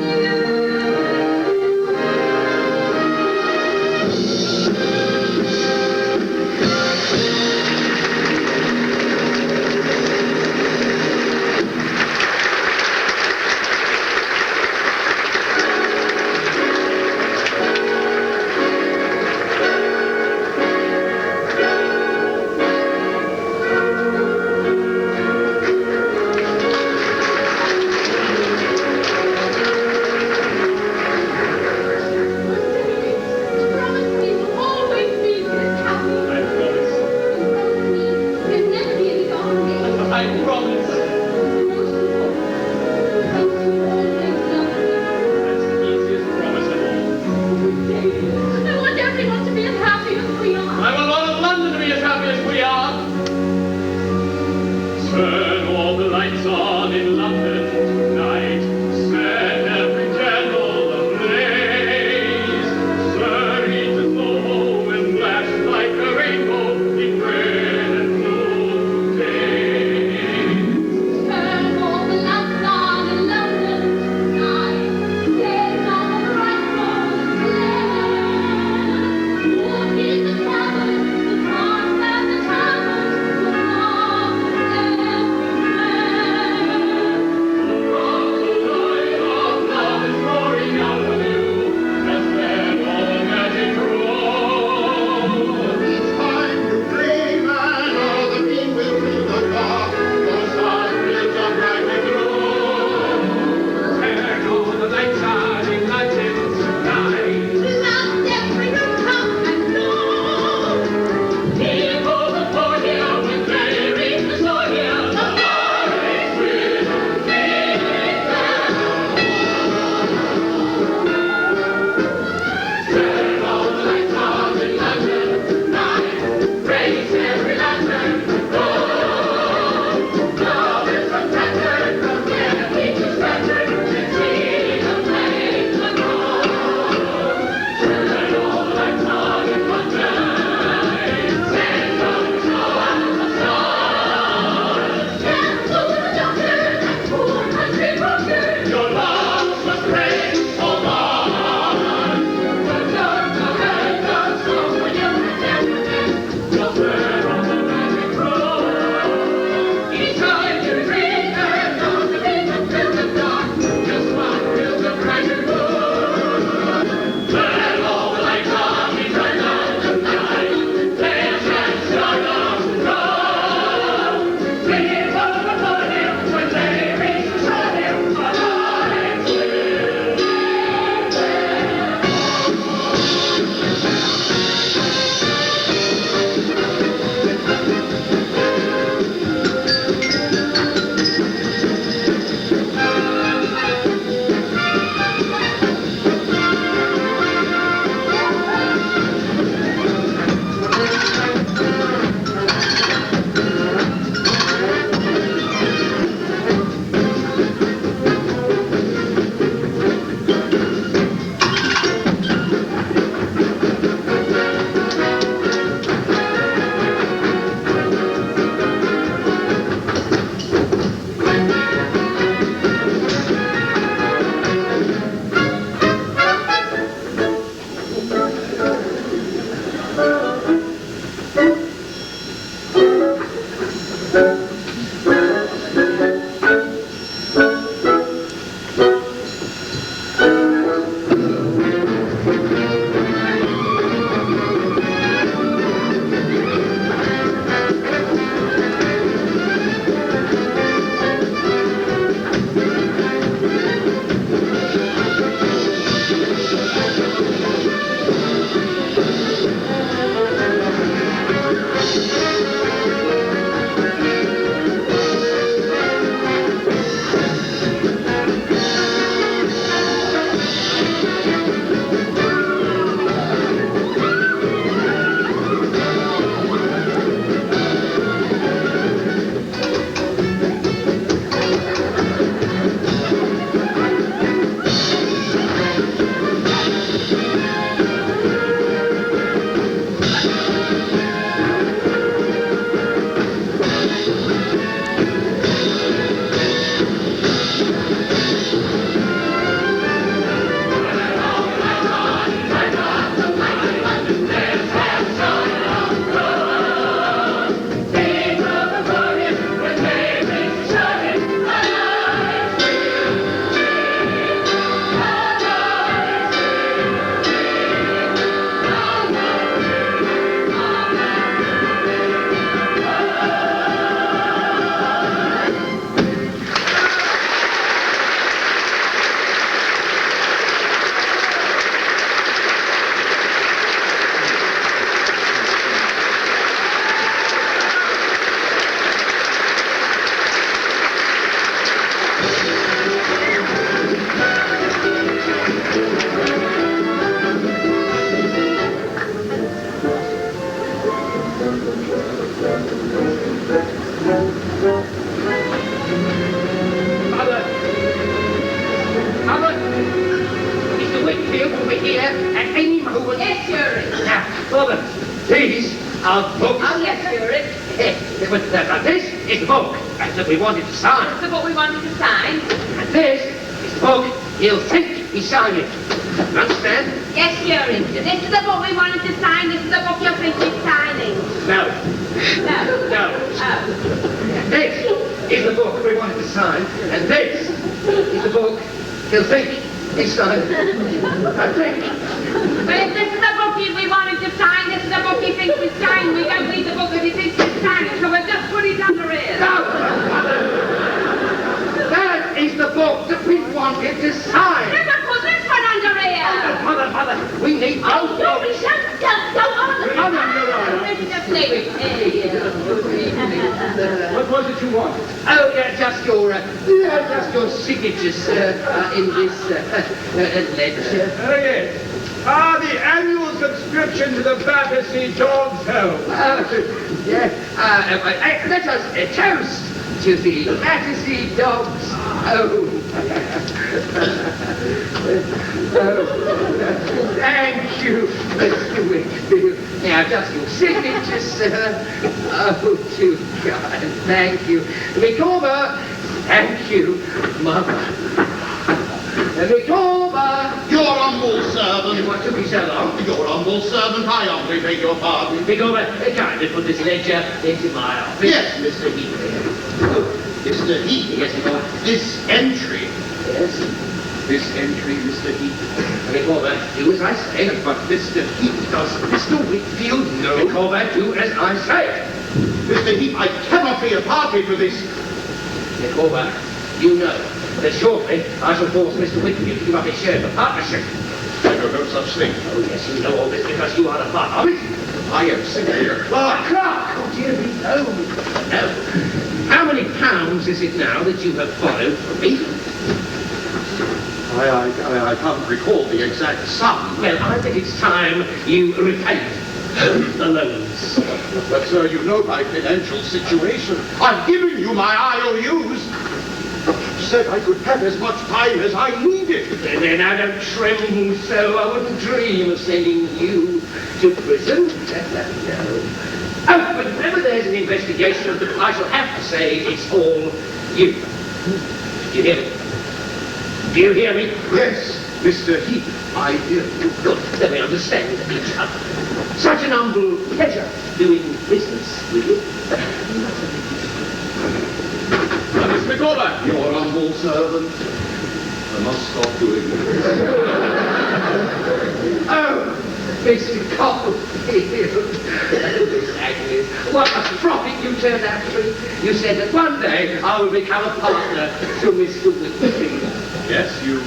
of books. Oh, yes, Fury. But this is the book that we wanted to sign. That's the book we wanted to sign. And this is the book he'll think he's signing. You understand? Yes, Fury. This is the book we wanted to sign. This is the book you'll think he's signing. No. No. No. Oh. This is the book we wanted to sign, and this is the book he'll think he's signing. I think. But if this is the book we wanted to sign, this is the book he thinks he's signing. We don't need the book that he thinks he's signing, so we'll just put it under here. No! That is the book that we wanted to sign. Never put this one under here. Mother, we need both No, we books. shan't. Go on. Mother, you're right. Let's just leave it here. What was it you wanted? Oh, yeah, just your signatures in this ledger. Oh, yes. The annual subscription to the Battersea Dogs Home. Let us toast to the Battersea Dogs Home. Thank you, Mr. Wickfield. Now, just your signature, sir. Oh, to God, thank you. Micawber, thank you, Mother. Micawber! Your humble servant. You want to be so long? Your humble servant, I humbly beg your pardon. Micawber, kindly put this ledger into my office. Yes, Mr. Heath. Oh, Mr. Heath. Yes, Micawber. This entry. Yes. This entry, Mr. Heath. Micawber, do as I say. But Mr. Heath, does Mr. Wickfield know? Micawber, do as I say. Mr. Heath, I cannot be a party to this. Micawber, you know that shortly I shall force Mr. Wickfield to give up his share of the partnership. I know no such thing. Oh, yes, you know all this because you are a part of it. I am simply a clerk. Clark! Oh, dear me, no. No. How many pounds is it now that you have borrowed from me? I can't recall the exact sum. Well, I think it's time you repaid the loans. But, sir, you know my financial situation. I've given you my IOUs. You said I could have as much time as I needed. Then I don't tremble so. I wouldn't dream of sending you to prison. No. Oh, but whenever there's an investigation, I shall have to say it's all you. Do you hear me? Do you hear me? Yes, Mr. Heath, I hear you. Good. Then we understand each other. Such an humble pleasure doing business with you. Miss Micawber. Your humble servant. I must stop doing this. Oh, Mr. Copperfield. Miss Agnes, what a prophet you turned out to be. You said that one day I will become a partner to Mr. Wickfield. Yes, you've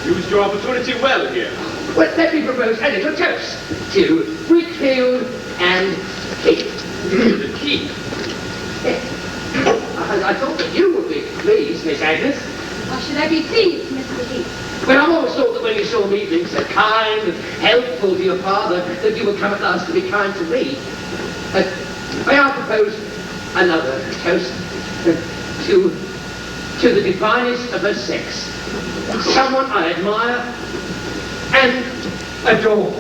used your opportunity well here. Well, let me propose a little toast to Wickfield and Heath. The key. I thought that you would be pleased, Miss Agnes. Why should I be pleased, Mr. Heath? Well, I've always thought that when you saw me being so kind and helpful to your father, that you would come at last to be kind to me. May I propose another toast to the divinest of her sex, someone I admire and adore,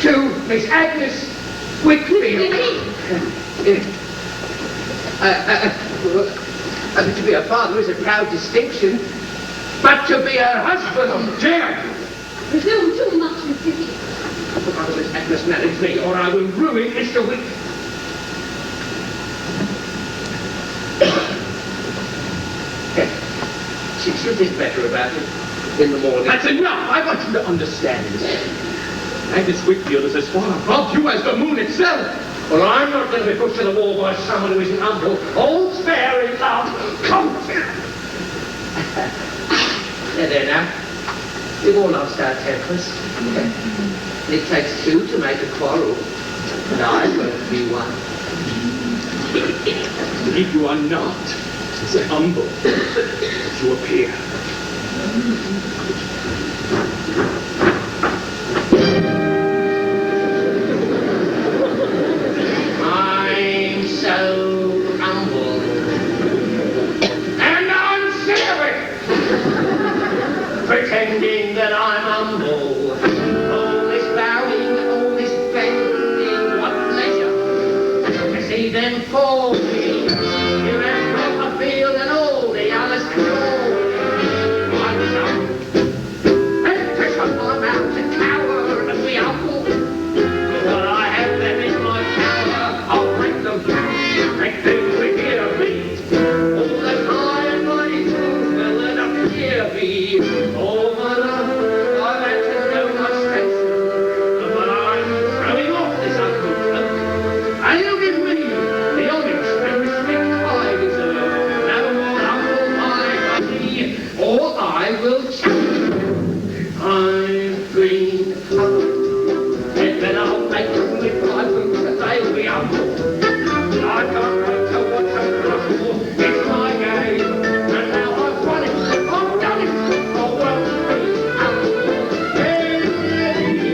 to Miss Agnes Wickfield. To be a father is a proud distinction, but to be her husband, dear. Presume too much, Mr. Heath. Either Miss Agnes marries me, or I will ruin Mr. Wick. She'll think better about it in the morning. That's enough! I want you to understand this. Agnes Wickfield is as far above you as the moon itself. Well, I'm not going to be pushed to the wall by someone who isn't humble. All's fair in love. Come. There now. We've all lost our tempers. It takes two to make a quarrel, and I won't be one. If you are not as humble as you appear. I'm so humble. And I'm sick of it. Pretending that I'm humble. All this bowing, all this bending. I will choose. I've been out, and then I'll make me presents that they'll be humble. I can't wait to watch them rumble. It's my game, and now I've won it. I've done it. I won't be humble. Hey.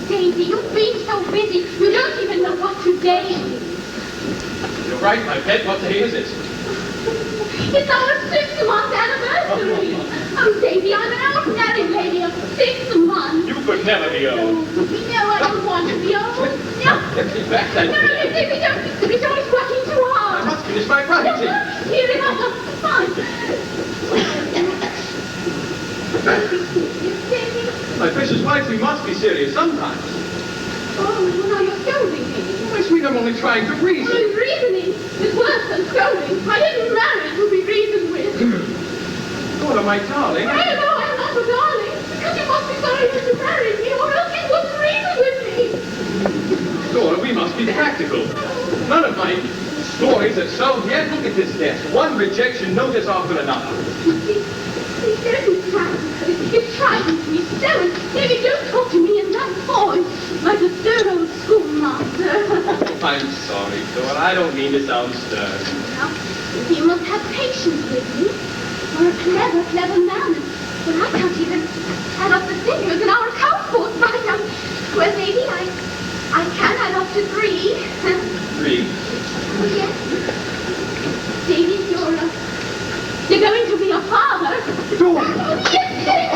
Daisy, you've been so busy, you don't even know what today is. You're right, my pet. What day is it? It's our 6-month anniversary. Oh, Daisy, I'm an ordinary lady of 6 months. You could never be old. No, I don't want to be old. No. Get me back that No, Daisy, don't. He's always working too I hard. must finish my No, writing. no, here it is. Fine. Daisy. My precious wife, we must be serious sometimes. Oh, now you're scolding me. My sweet, I'm only trying to reason. Well, reasoning is worse than scolding. I didn't marry to be reasoned with. Dora, my darling. I don't know, I'm not a darling. Because you must be sorry that you married me, or else you wouldn't reason with me. Dora, we must be practical. None of my stories are solved yet. Look at this desk. One rejection notice after another. Please don't be practical. It frightens me so, and maybe don't talk to me in that voice, like a thorough schoolmaster. I'm sorry, Dora. I don't mean to sound stern. Now, you must have patience with me. You're a clever, clever man. But I can't even add up the figures in our account book right now. Well, maybe I can add up to 3. 3. Yes. Davy, you're going to be a father. Dora! Oh, yes, yes,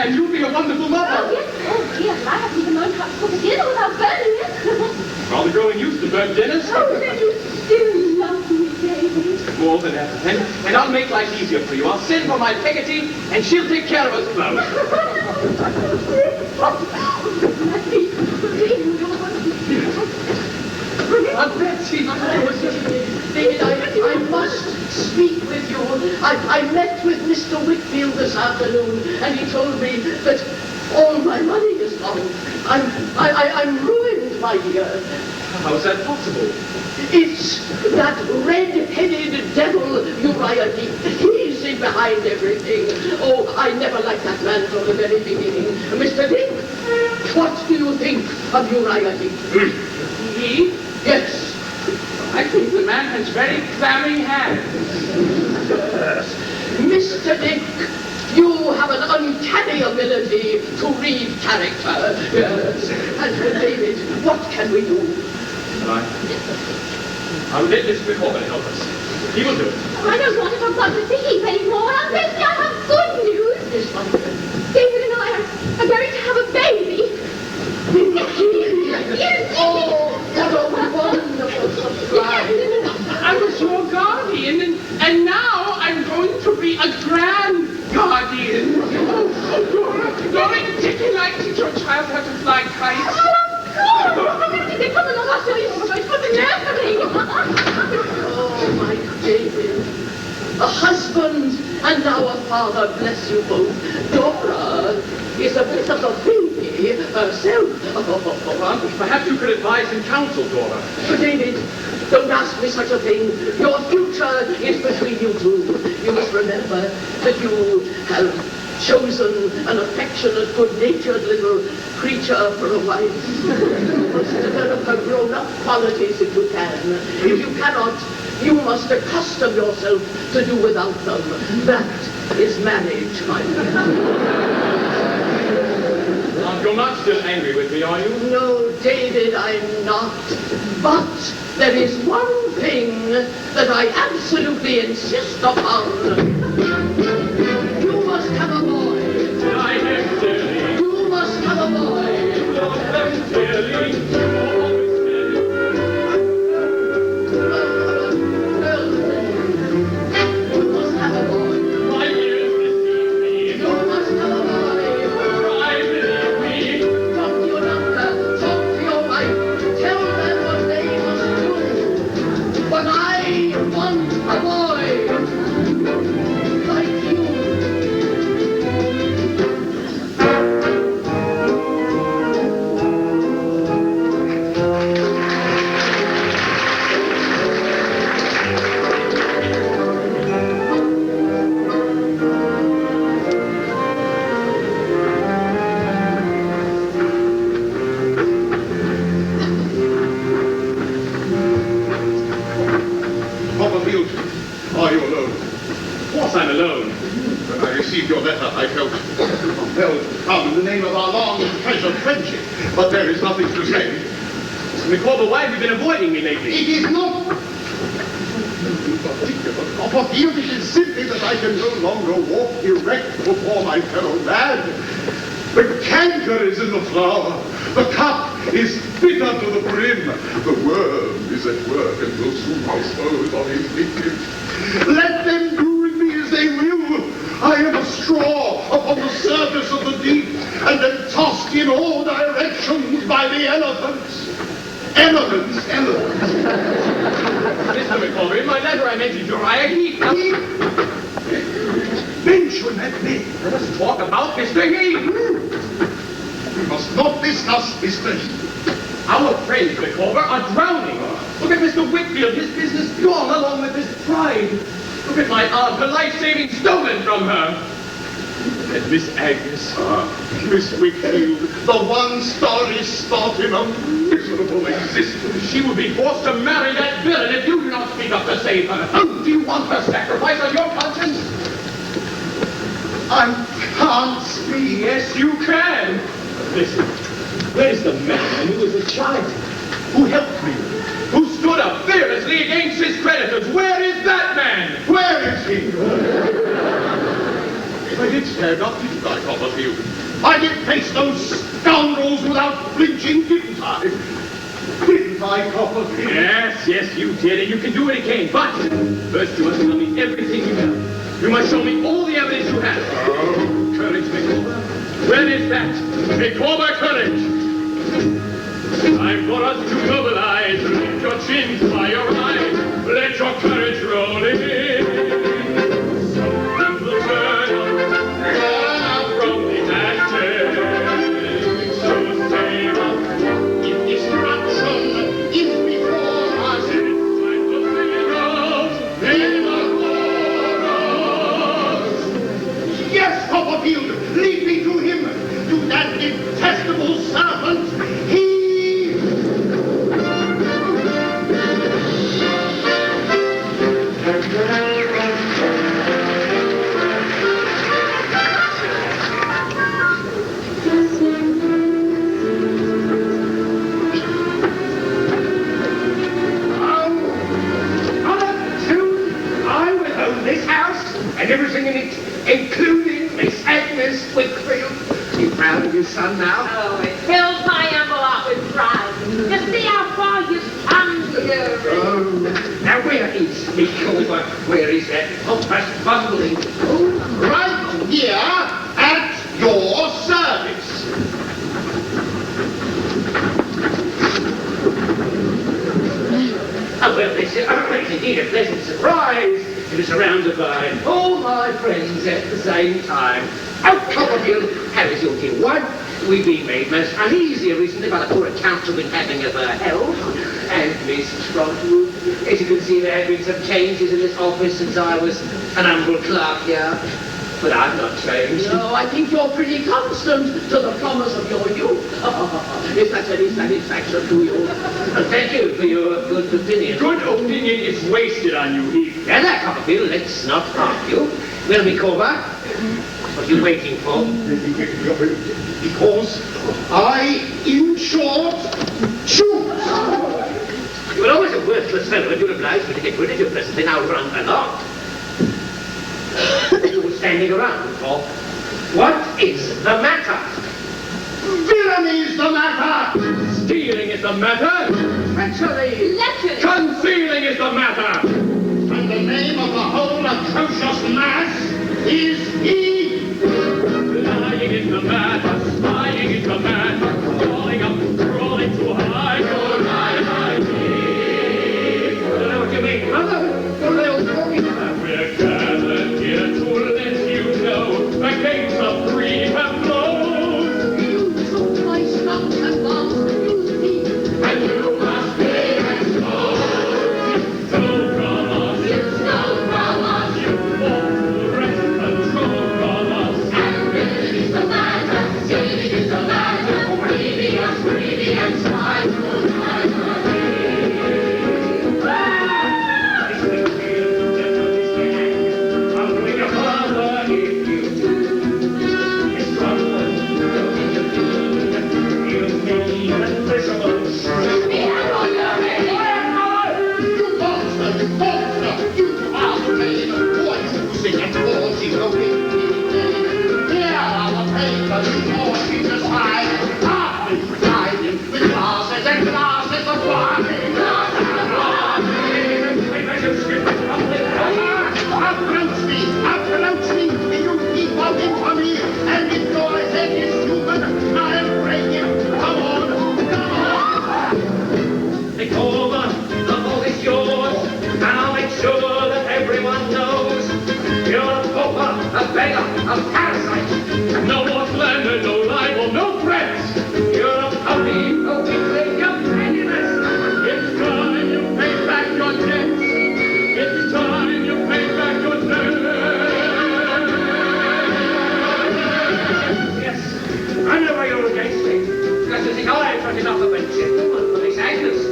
And you'll be a wonderful oh, mother. yes. Oh, dear, I haven't even learned how to cook a dinner without burning it. Rather growing used to burnt dinners. Oh, then you still love me, Davy. More than ever. And I'll make life easier for you. I'll send for my Peggotty, and she'll take care of us both. Aunt Betsy. David, I must speak with you. I met with Mr. Whitfield this afternoon, and he told me that all my money is gone. I'm ruined, my dear. How's that possible? It's that red-headed devil Uriah Heep. He's in behind everything. Oh, I never liked that man from the very beginning. Mr. Dick, what do you think of Uriah Heep? He? Yes. I think the man has very clammy hands. Mr. Dick, you have an uncanny ability to read character. Yes. And David, what can we do? I'll let Miss Whitmore help us. He will do it. I don't want to talk about the Heep anymore. Aunt Betsy, I have good news. Yes, my dear. David and I are going to have a baby. Yes. Oh, what a wonderful surprise. I was your guardian, and now I'm going to be a grand guardian. Oh, Dora, did you like to teach your child how to fly kites? Come along, I'll show you all right for the nursery. Oh, my David. A husband and now a father, bless you both. Dora is a bit of a baby herself. Well, perhaps you could advise and counsel, Dora. David, don't ask me such a thing. Your future is between you two. You must remember that you have chosen an affectionate, good-natured little creature for a wife. You must develop her grown-up qualities if you can. If you cannot, you must accustom yourself to do without them. That is marriage, my friend. You're not still angry with me, are you? No, David, I'm not. But there is one thing that I absolutely insist upon. You must have a boy. I am dearly. You must have a boy. Lord, I'm dearly. You must have a boy. My ears deceive me. You must have a boy. I believe me. Talk to your doctor. Talk to your our long and treasured friendship, but there is nothing to say. Micawber, why have you been avoiding me lately? It is not particular, Copperfield. It is simply that I can no longer walk erect before my fellow man. The canker is in the flower. The cup is bitter to the brim. The worm is at work and will soon dispose of his victim. Let them do with me as they will. I am a straw upon the surface of the deep and am tossed in all directions by the elephants. Elephants. Mr. Micawber, in my letter I mentioned Uriah Heep. Mention that name. Let us talk about Mr. Heep. We must not discuss Mr. Heep. Our friends, Micawber, are drowning. Look at Mr. Whitfield, his business gone along with his pride. Look at my aunt, her life-saving stolen from her. And Miss Agnes. Miss Whitfield, the one starry spot in a miserable existence. She will be forced to marry that villain if you do not speak up to save her. Oh, do you want her sacrifice on your conscience? I can't speak. Yes, you can. Listen, where's the man who was a child, who helped me, who stood up fearlessly against his creditors? Where is that man? Where is he? I did stand up, didn't I, Copperfield? I did face those scoundrels without flinching, didn't I? Didn't I, Copperfield? Yes, you did, and you can do it again. But first you must tell me everything you know. You must show me all the evidence you have. Oh, courage, Micawber. When is that? Micawber, courage! Time for us to mobilize. Lift your chins by your eyes. Let your courage roll in. Something will turn up from the ashes. So stay up. If destruction is before us, It's like the singers in the chorus. yes, Copperfield, lead me to him, to that detestable serpent. He... I will own this house and everything in it, including Miss Agnes Whitfield. Are you proud of your son now? Oh, it fills my envelope with pride. To see how far you've come, dearie. Oh, now where is Micawber? Where is that pompous bungling? Oh, right here at your service. oh well, this is indeed a pleasant surprise to be surrounded by all my friends at the same time. Oh, Copperfield, how is your dear wife? We've been made most uneasy recently by the poor accounts we've been having of her health. And Miss Trotwood, as you can see, there have been some changes in this office since I was an humble clerk here. But I've not changed. No, I think you're pretty constant to the promise of your youth. If that's any satisfaction to you. And thank you for your good opinion. Good opinion is wasted on you, Heep. Now, now, Copperfield, let's not argue. Well, Micawber, what are you waiting for? Because I, in short, choose. You were always a worthless fellow, and you're obliged me to get rid of you presently. Now run along. You were standing around for. What is the matter? Villainy is the matter. Stealing is the matter. Treachery. Letters. Concealing is the matter. And the name of the whole atrocious mass is he. Lying is the matter. Spying is the matter. Crawling up, crawling too high. You're high, I don't know what you mean, Mother. What are they all talking about? We're gathered here to let you know the gates of greed have closed. You took my snuff and bombs to use me. And you must pay and stole from us. You stole from us. You won't wrest control from us. And this is the matter. it I trotted off of a gentleman for Miss Agnes.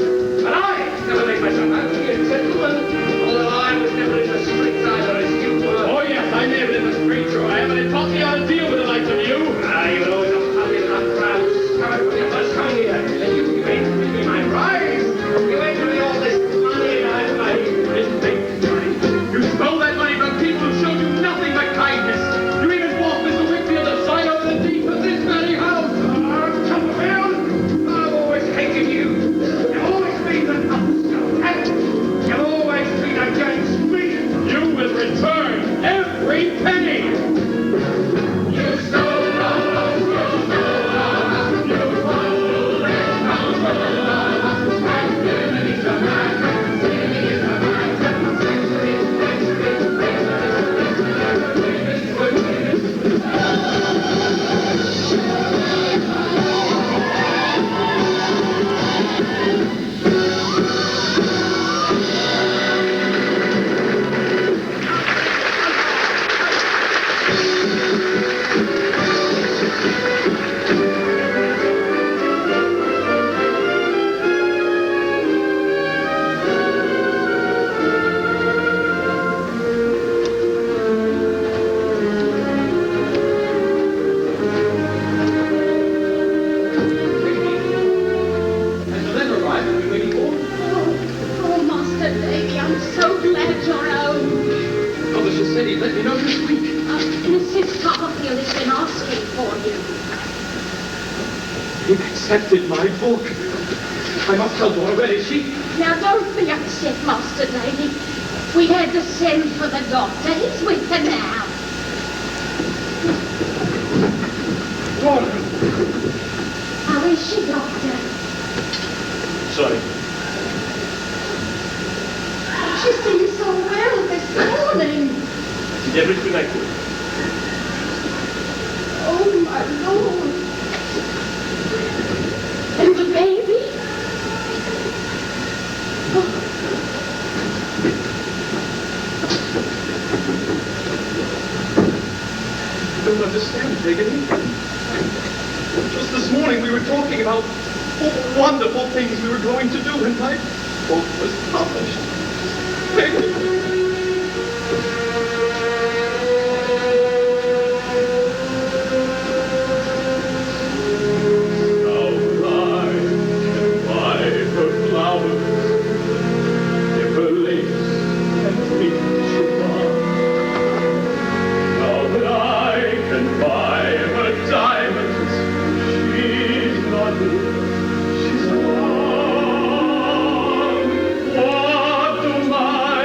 And I never made myself out to be a gentleman, although I was never in the streets either as you were. Oh, yes, I never in the streets, I have, and it taught me how to deal with the likes of you. You were always a puppy in that crowd. Covered when you first come here. And you ain't to me my rise. You ain't to me all this money I've made. This big money. You stole that money from people who showed you nothing but kindness. You even bought Mr. Whitfield a sign over the deed for this very house. Copperfield, I've always hated you. You've always been an upstart. And you've always been against me. You will return every penny. You stole from us. You stole from us. You stole from us. And women is a man. Women is a man. Oh, Master Davy, I'm so glad you're home. Mother just said he'd let me know this week. Mrs. Copperfield has been asking for you. He accepted my book. I must tell Dora, where is she? Now, don't be upset, Master Davy. We had to send for the doctor. He's with her now. Dora! How is she, Doctor? Sorry. She seems so well this morning. I did everything I could. Oh, my Lord. And the baby? I don't understand, Pagan. Just this morning we were talking about all the wonderful things we were going to do, and my book was published. Pagan. What do my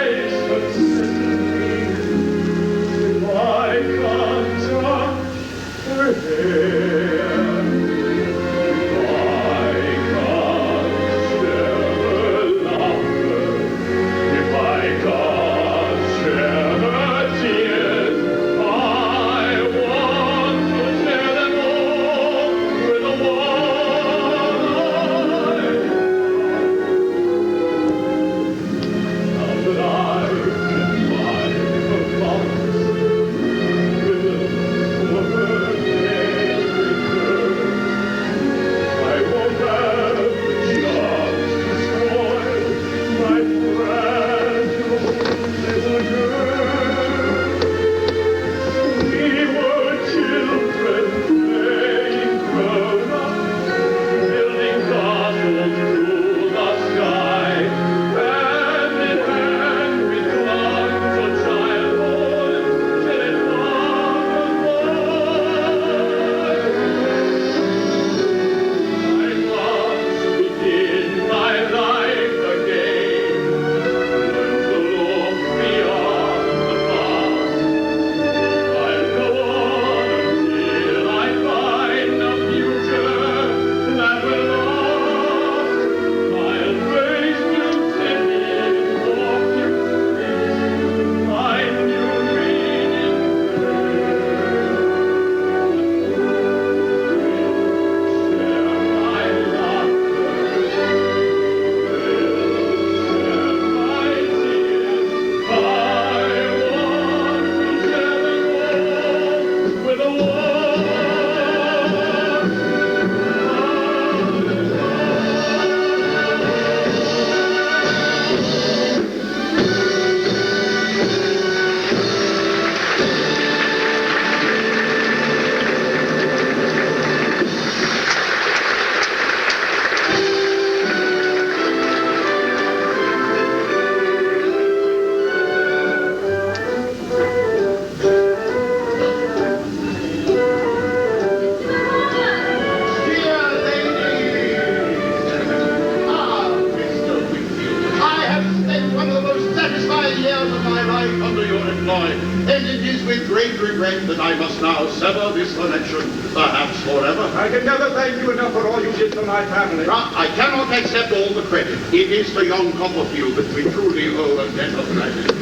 regret that I must now sever this connection, perhaps forever. I can never thank you enough for all you did for my family. I cannot accept all the credit. It is to young Copperfield that we truly owe a debt of gratitude.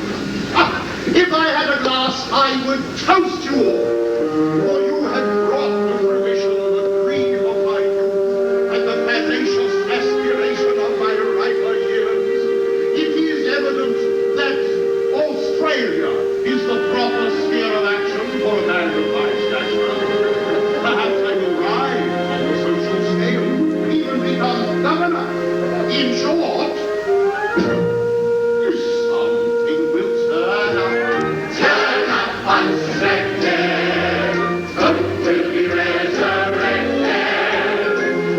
If I had a glass, I would toast you all, for you have brought to fruition the dream of my youth and the tenacious aspiration of my riper years. It is evident that Australia is the proper sphere of action for a man of my stature. Perhaps I will rise on the social scale, even become governor. In short, something will turn up. Turn up unsuspected. Hope will be resurrected.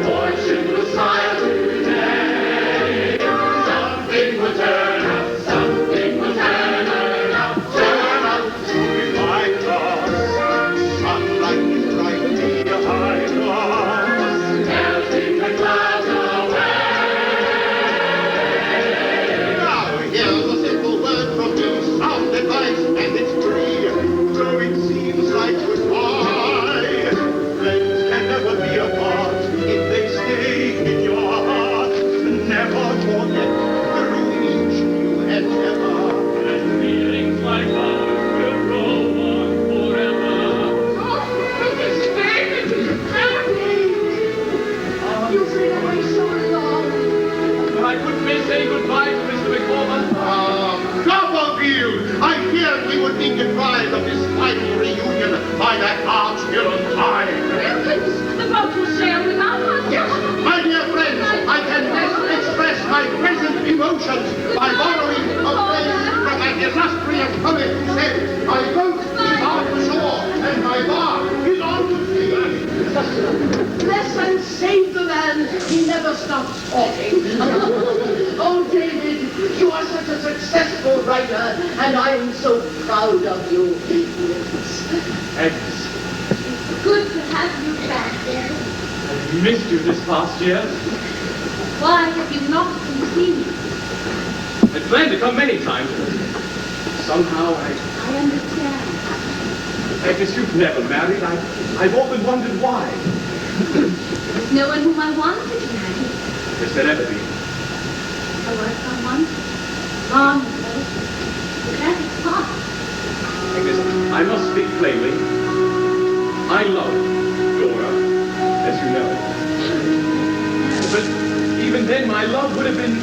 Fortune will smile today. Something will turn up. Something will turn up. Turn up to remind us. Sunlight is brightly behind us. Melting the clouds away. Now here's a simple word from me, sound advice, and it's free. Though it seems like goodbye, friends can never be apart if they stay in your heart. Never forget through each new endeavor. And feelings like ours will go on forever. You've been away so long. But I couldn't miss saying goodbye to Mr. Micawber. Copperfield! I feared we would be deprived of this final reunion by that arch-villain time. Wilkins, the boat will sail without us. My dear friends, I can best express my present emotions by borrowing a phrase from an illustrious poet who said, my boat is on the shore and my bark is on the sea. Bless and save the man. He never stops talking. Oh, David, you are such a successful writer, and I am so proud of you. Agnes, Good to have you back, Dad. I've missed you this past year. Why have you not continued? I planned to come many times, but somehow I understand. Agnes, you've never married. I've often wondered why. There's no one whom I want to marry. Has there ever been? There was someone long ago. But that is past. Agnes, I must speak plainly. I love Dora, as you know. But even then, my love would have been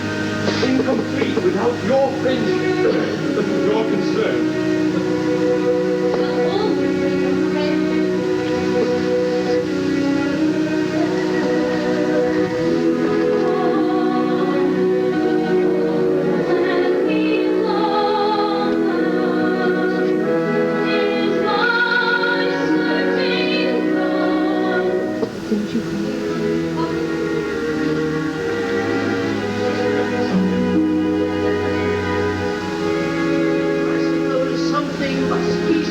incomplete without your friendship, your concern. We'll always be your friend. I suppose something must be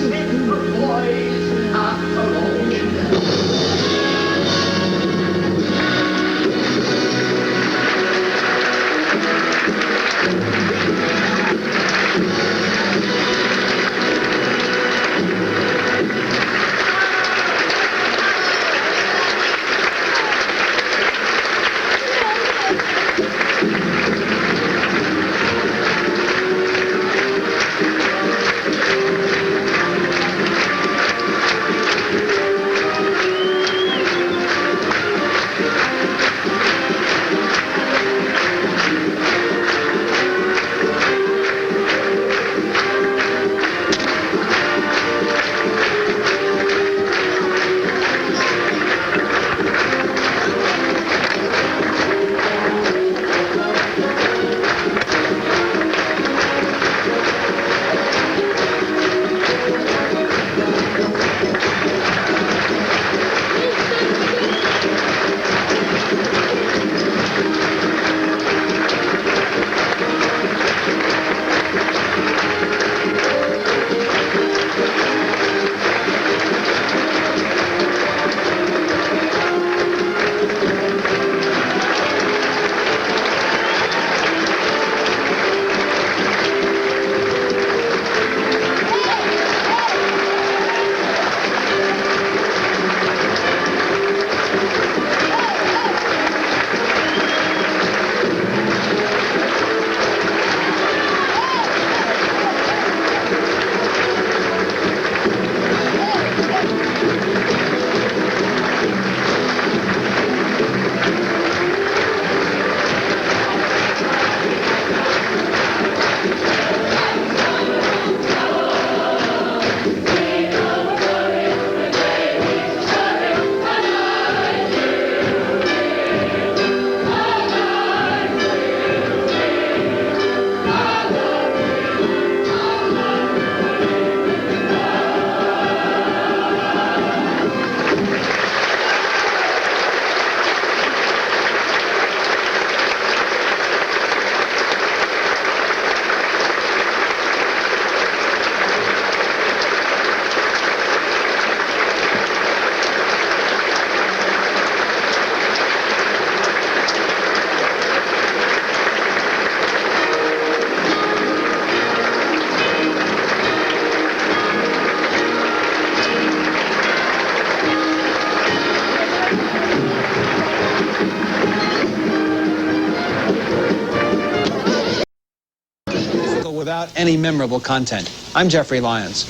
without any memorable content. I'm Jeffrey Lyons.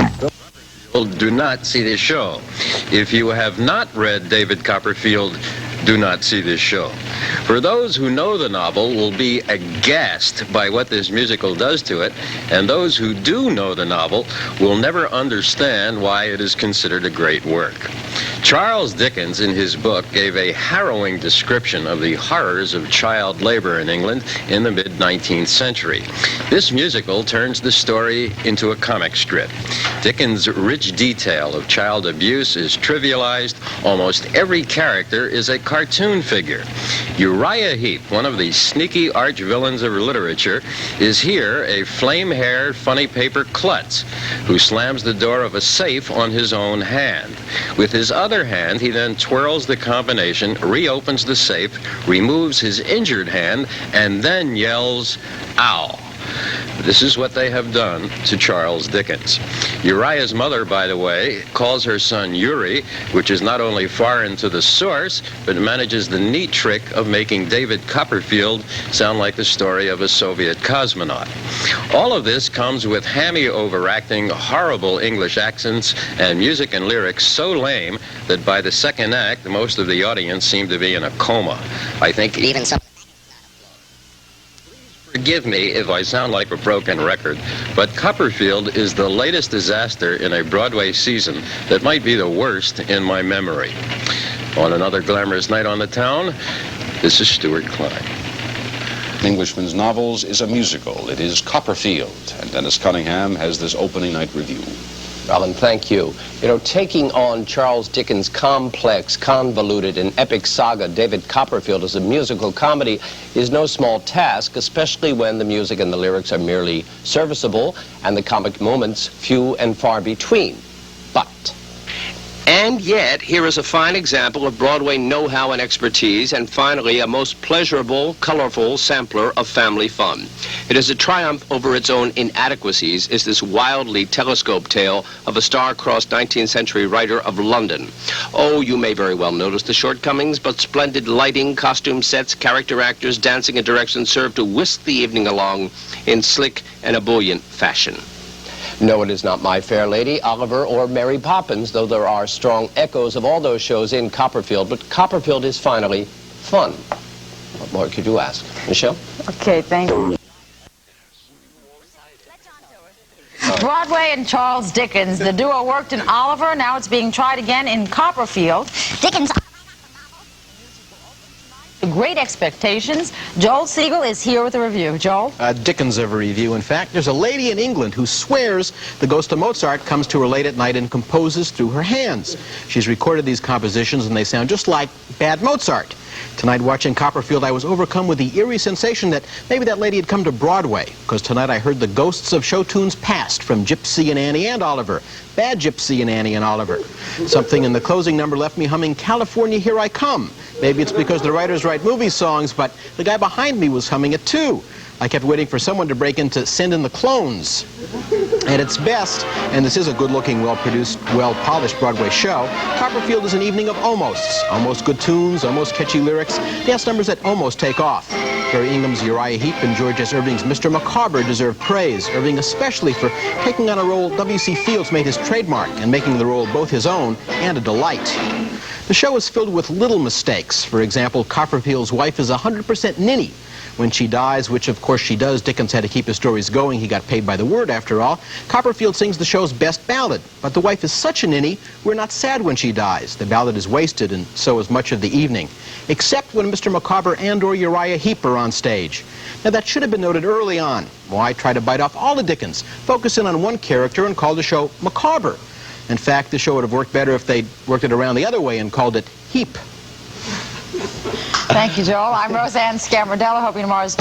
Do not see this show. If you have not read David Copperfield, do not see this show. For those who know the novel will be aghast by what this musical does to it, and those who do know the novel will never understand why it is considered a great work. Charles Dickens, in his book, gave a harrowing description of the horrors of child labor in England in the mid-19th century. This musical turns the story into a comic strip. Dickens' rich detail of child abuse is trivialized. Almost every character is a cartoon figure. Uriah Heep, one of the sneaky arch-villains of literature, is here a flame-haired, funny paper klutz who slams the door of a safe on his own hand. With his other hand, he then twirls the combination, reopens the safe, removes his injured hand, and then yells, "Ow!" This is what they have done to Charles Dickens. Uriah's mother, by the way, calls her son Yuri, which is not only foreign to the source, but manages the neat trick of making David Copperfield sound like the story of a Soviet cosmonaut. All of this comes with hammy overacting, horrible English accents, and music and lyrics so lame that by the second act, most of the audience seem to be in a coma. I think even some... Forgive me if I sound like a broken record, but Copperfield is the latest disaster in a Broadway season that might be the worst in my memory. On another glamorous night on the town, this is Stuart Klein. Englishman's Novels is a musical. It is Copperfield, and Dennis Cunningham has this opening night review. Alan, thank you. You know, taking on Charles Dickens' complex, convoluted, and epic saga, David Copperfield, as a musical comedy is no small task, especially when the music and the lyrics are merely serviceable and the comic moments few and far between. And yet, here is a fine example of Broadway know-how and expertise, and finally, a most pleasurable, colorful sampler of family fun. It is a triumph over its own inadequacies, is this wildly telescoped tale of a star-crossed 19th century writer of London. Oh, you may very well notice the shortcomings, but splendid lighting, costume sets, character actors, dancing and direction serve to whisk the evening along in slick and ebullient fashion. No, it is not My Fair Lady, Oliver, or Mary Poppins, though there are strong echoes of all those shows in Copperfield, but Copperfield is finally fun. What more could you ask? Michelle? Okay, thank you. Broadway and Charles Dickens. The duo worked in Oliver. Now it's being tried again in Copperfield. Dickens... Great expectations. Joel Siegel is here with a review. Joel? Dickens of a review. In fact, there's a lady in England who swears the ghost of Mozart comes to her late at night and composes through her hands. She's recorded these compositions and they sound just like bad Mozart. Tonight, watching Copperfield, I was overcome with the eerie sensation that maybe that lady had come to Broadway, because tonight I heard the ghosts of show tunes past from Gypsy and Annie and Oliver. Bad Gypsy and Annie and Oliver. Something in the closing number left me humming California, Here I Come. Maybe it's because the writers write movie songs, but the guy behind me was humming it too. I kept waiting for someone to break in to Send in the Clones. At its best, and this is a good-looking, well-produced, well-polished Broadway show, Copperfield is an evening of almosts. Almost good tunes, almost catchy lyrics, dance numbers that almost take off. Barry Ingham's Uriah Heep and George S. Irving's Mr. Micawber deserve praise, Irving especially for taking on a role W.C. Fields made his trademark and making the role both his own and a delight. The show is filled with little mistakes. For example, Copperfield's wife is 100% ninny. When she dies, which of course she does, Dickens had to keep his stories going. He got paid by the word after all. Copperfield sings the show's best ballad, but the wife is such a ninny, we're not sad when she dies. The ballad is wasted, and so is much of the evening, except when Mr. Micawber and or Uriah Heep are on stage. Now that should have been noted early on. Why try to bite off all of Dickens, focus in on one character and call the show Micawber? In fact, the show would have worked better if they'd worked it around the other way and called it Heep. Thank you, Joel. I'm Roseanne Scamardella, hoping tomorrow's...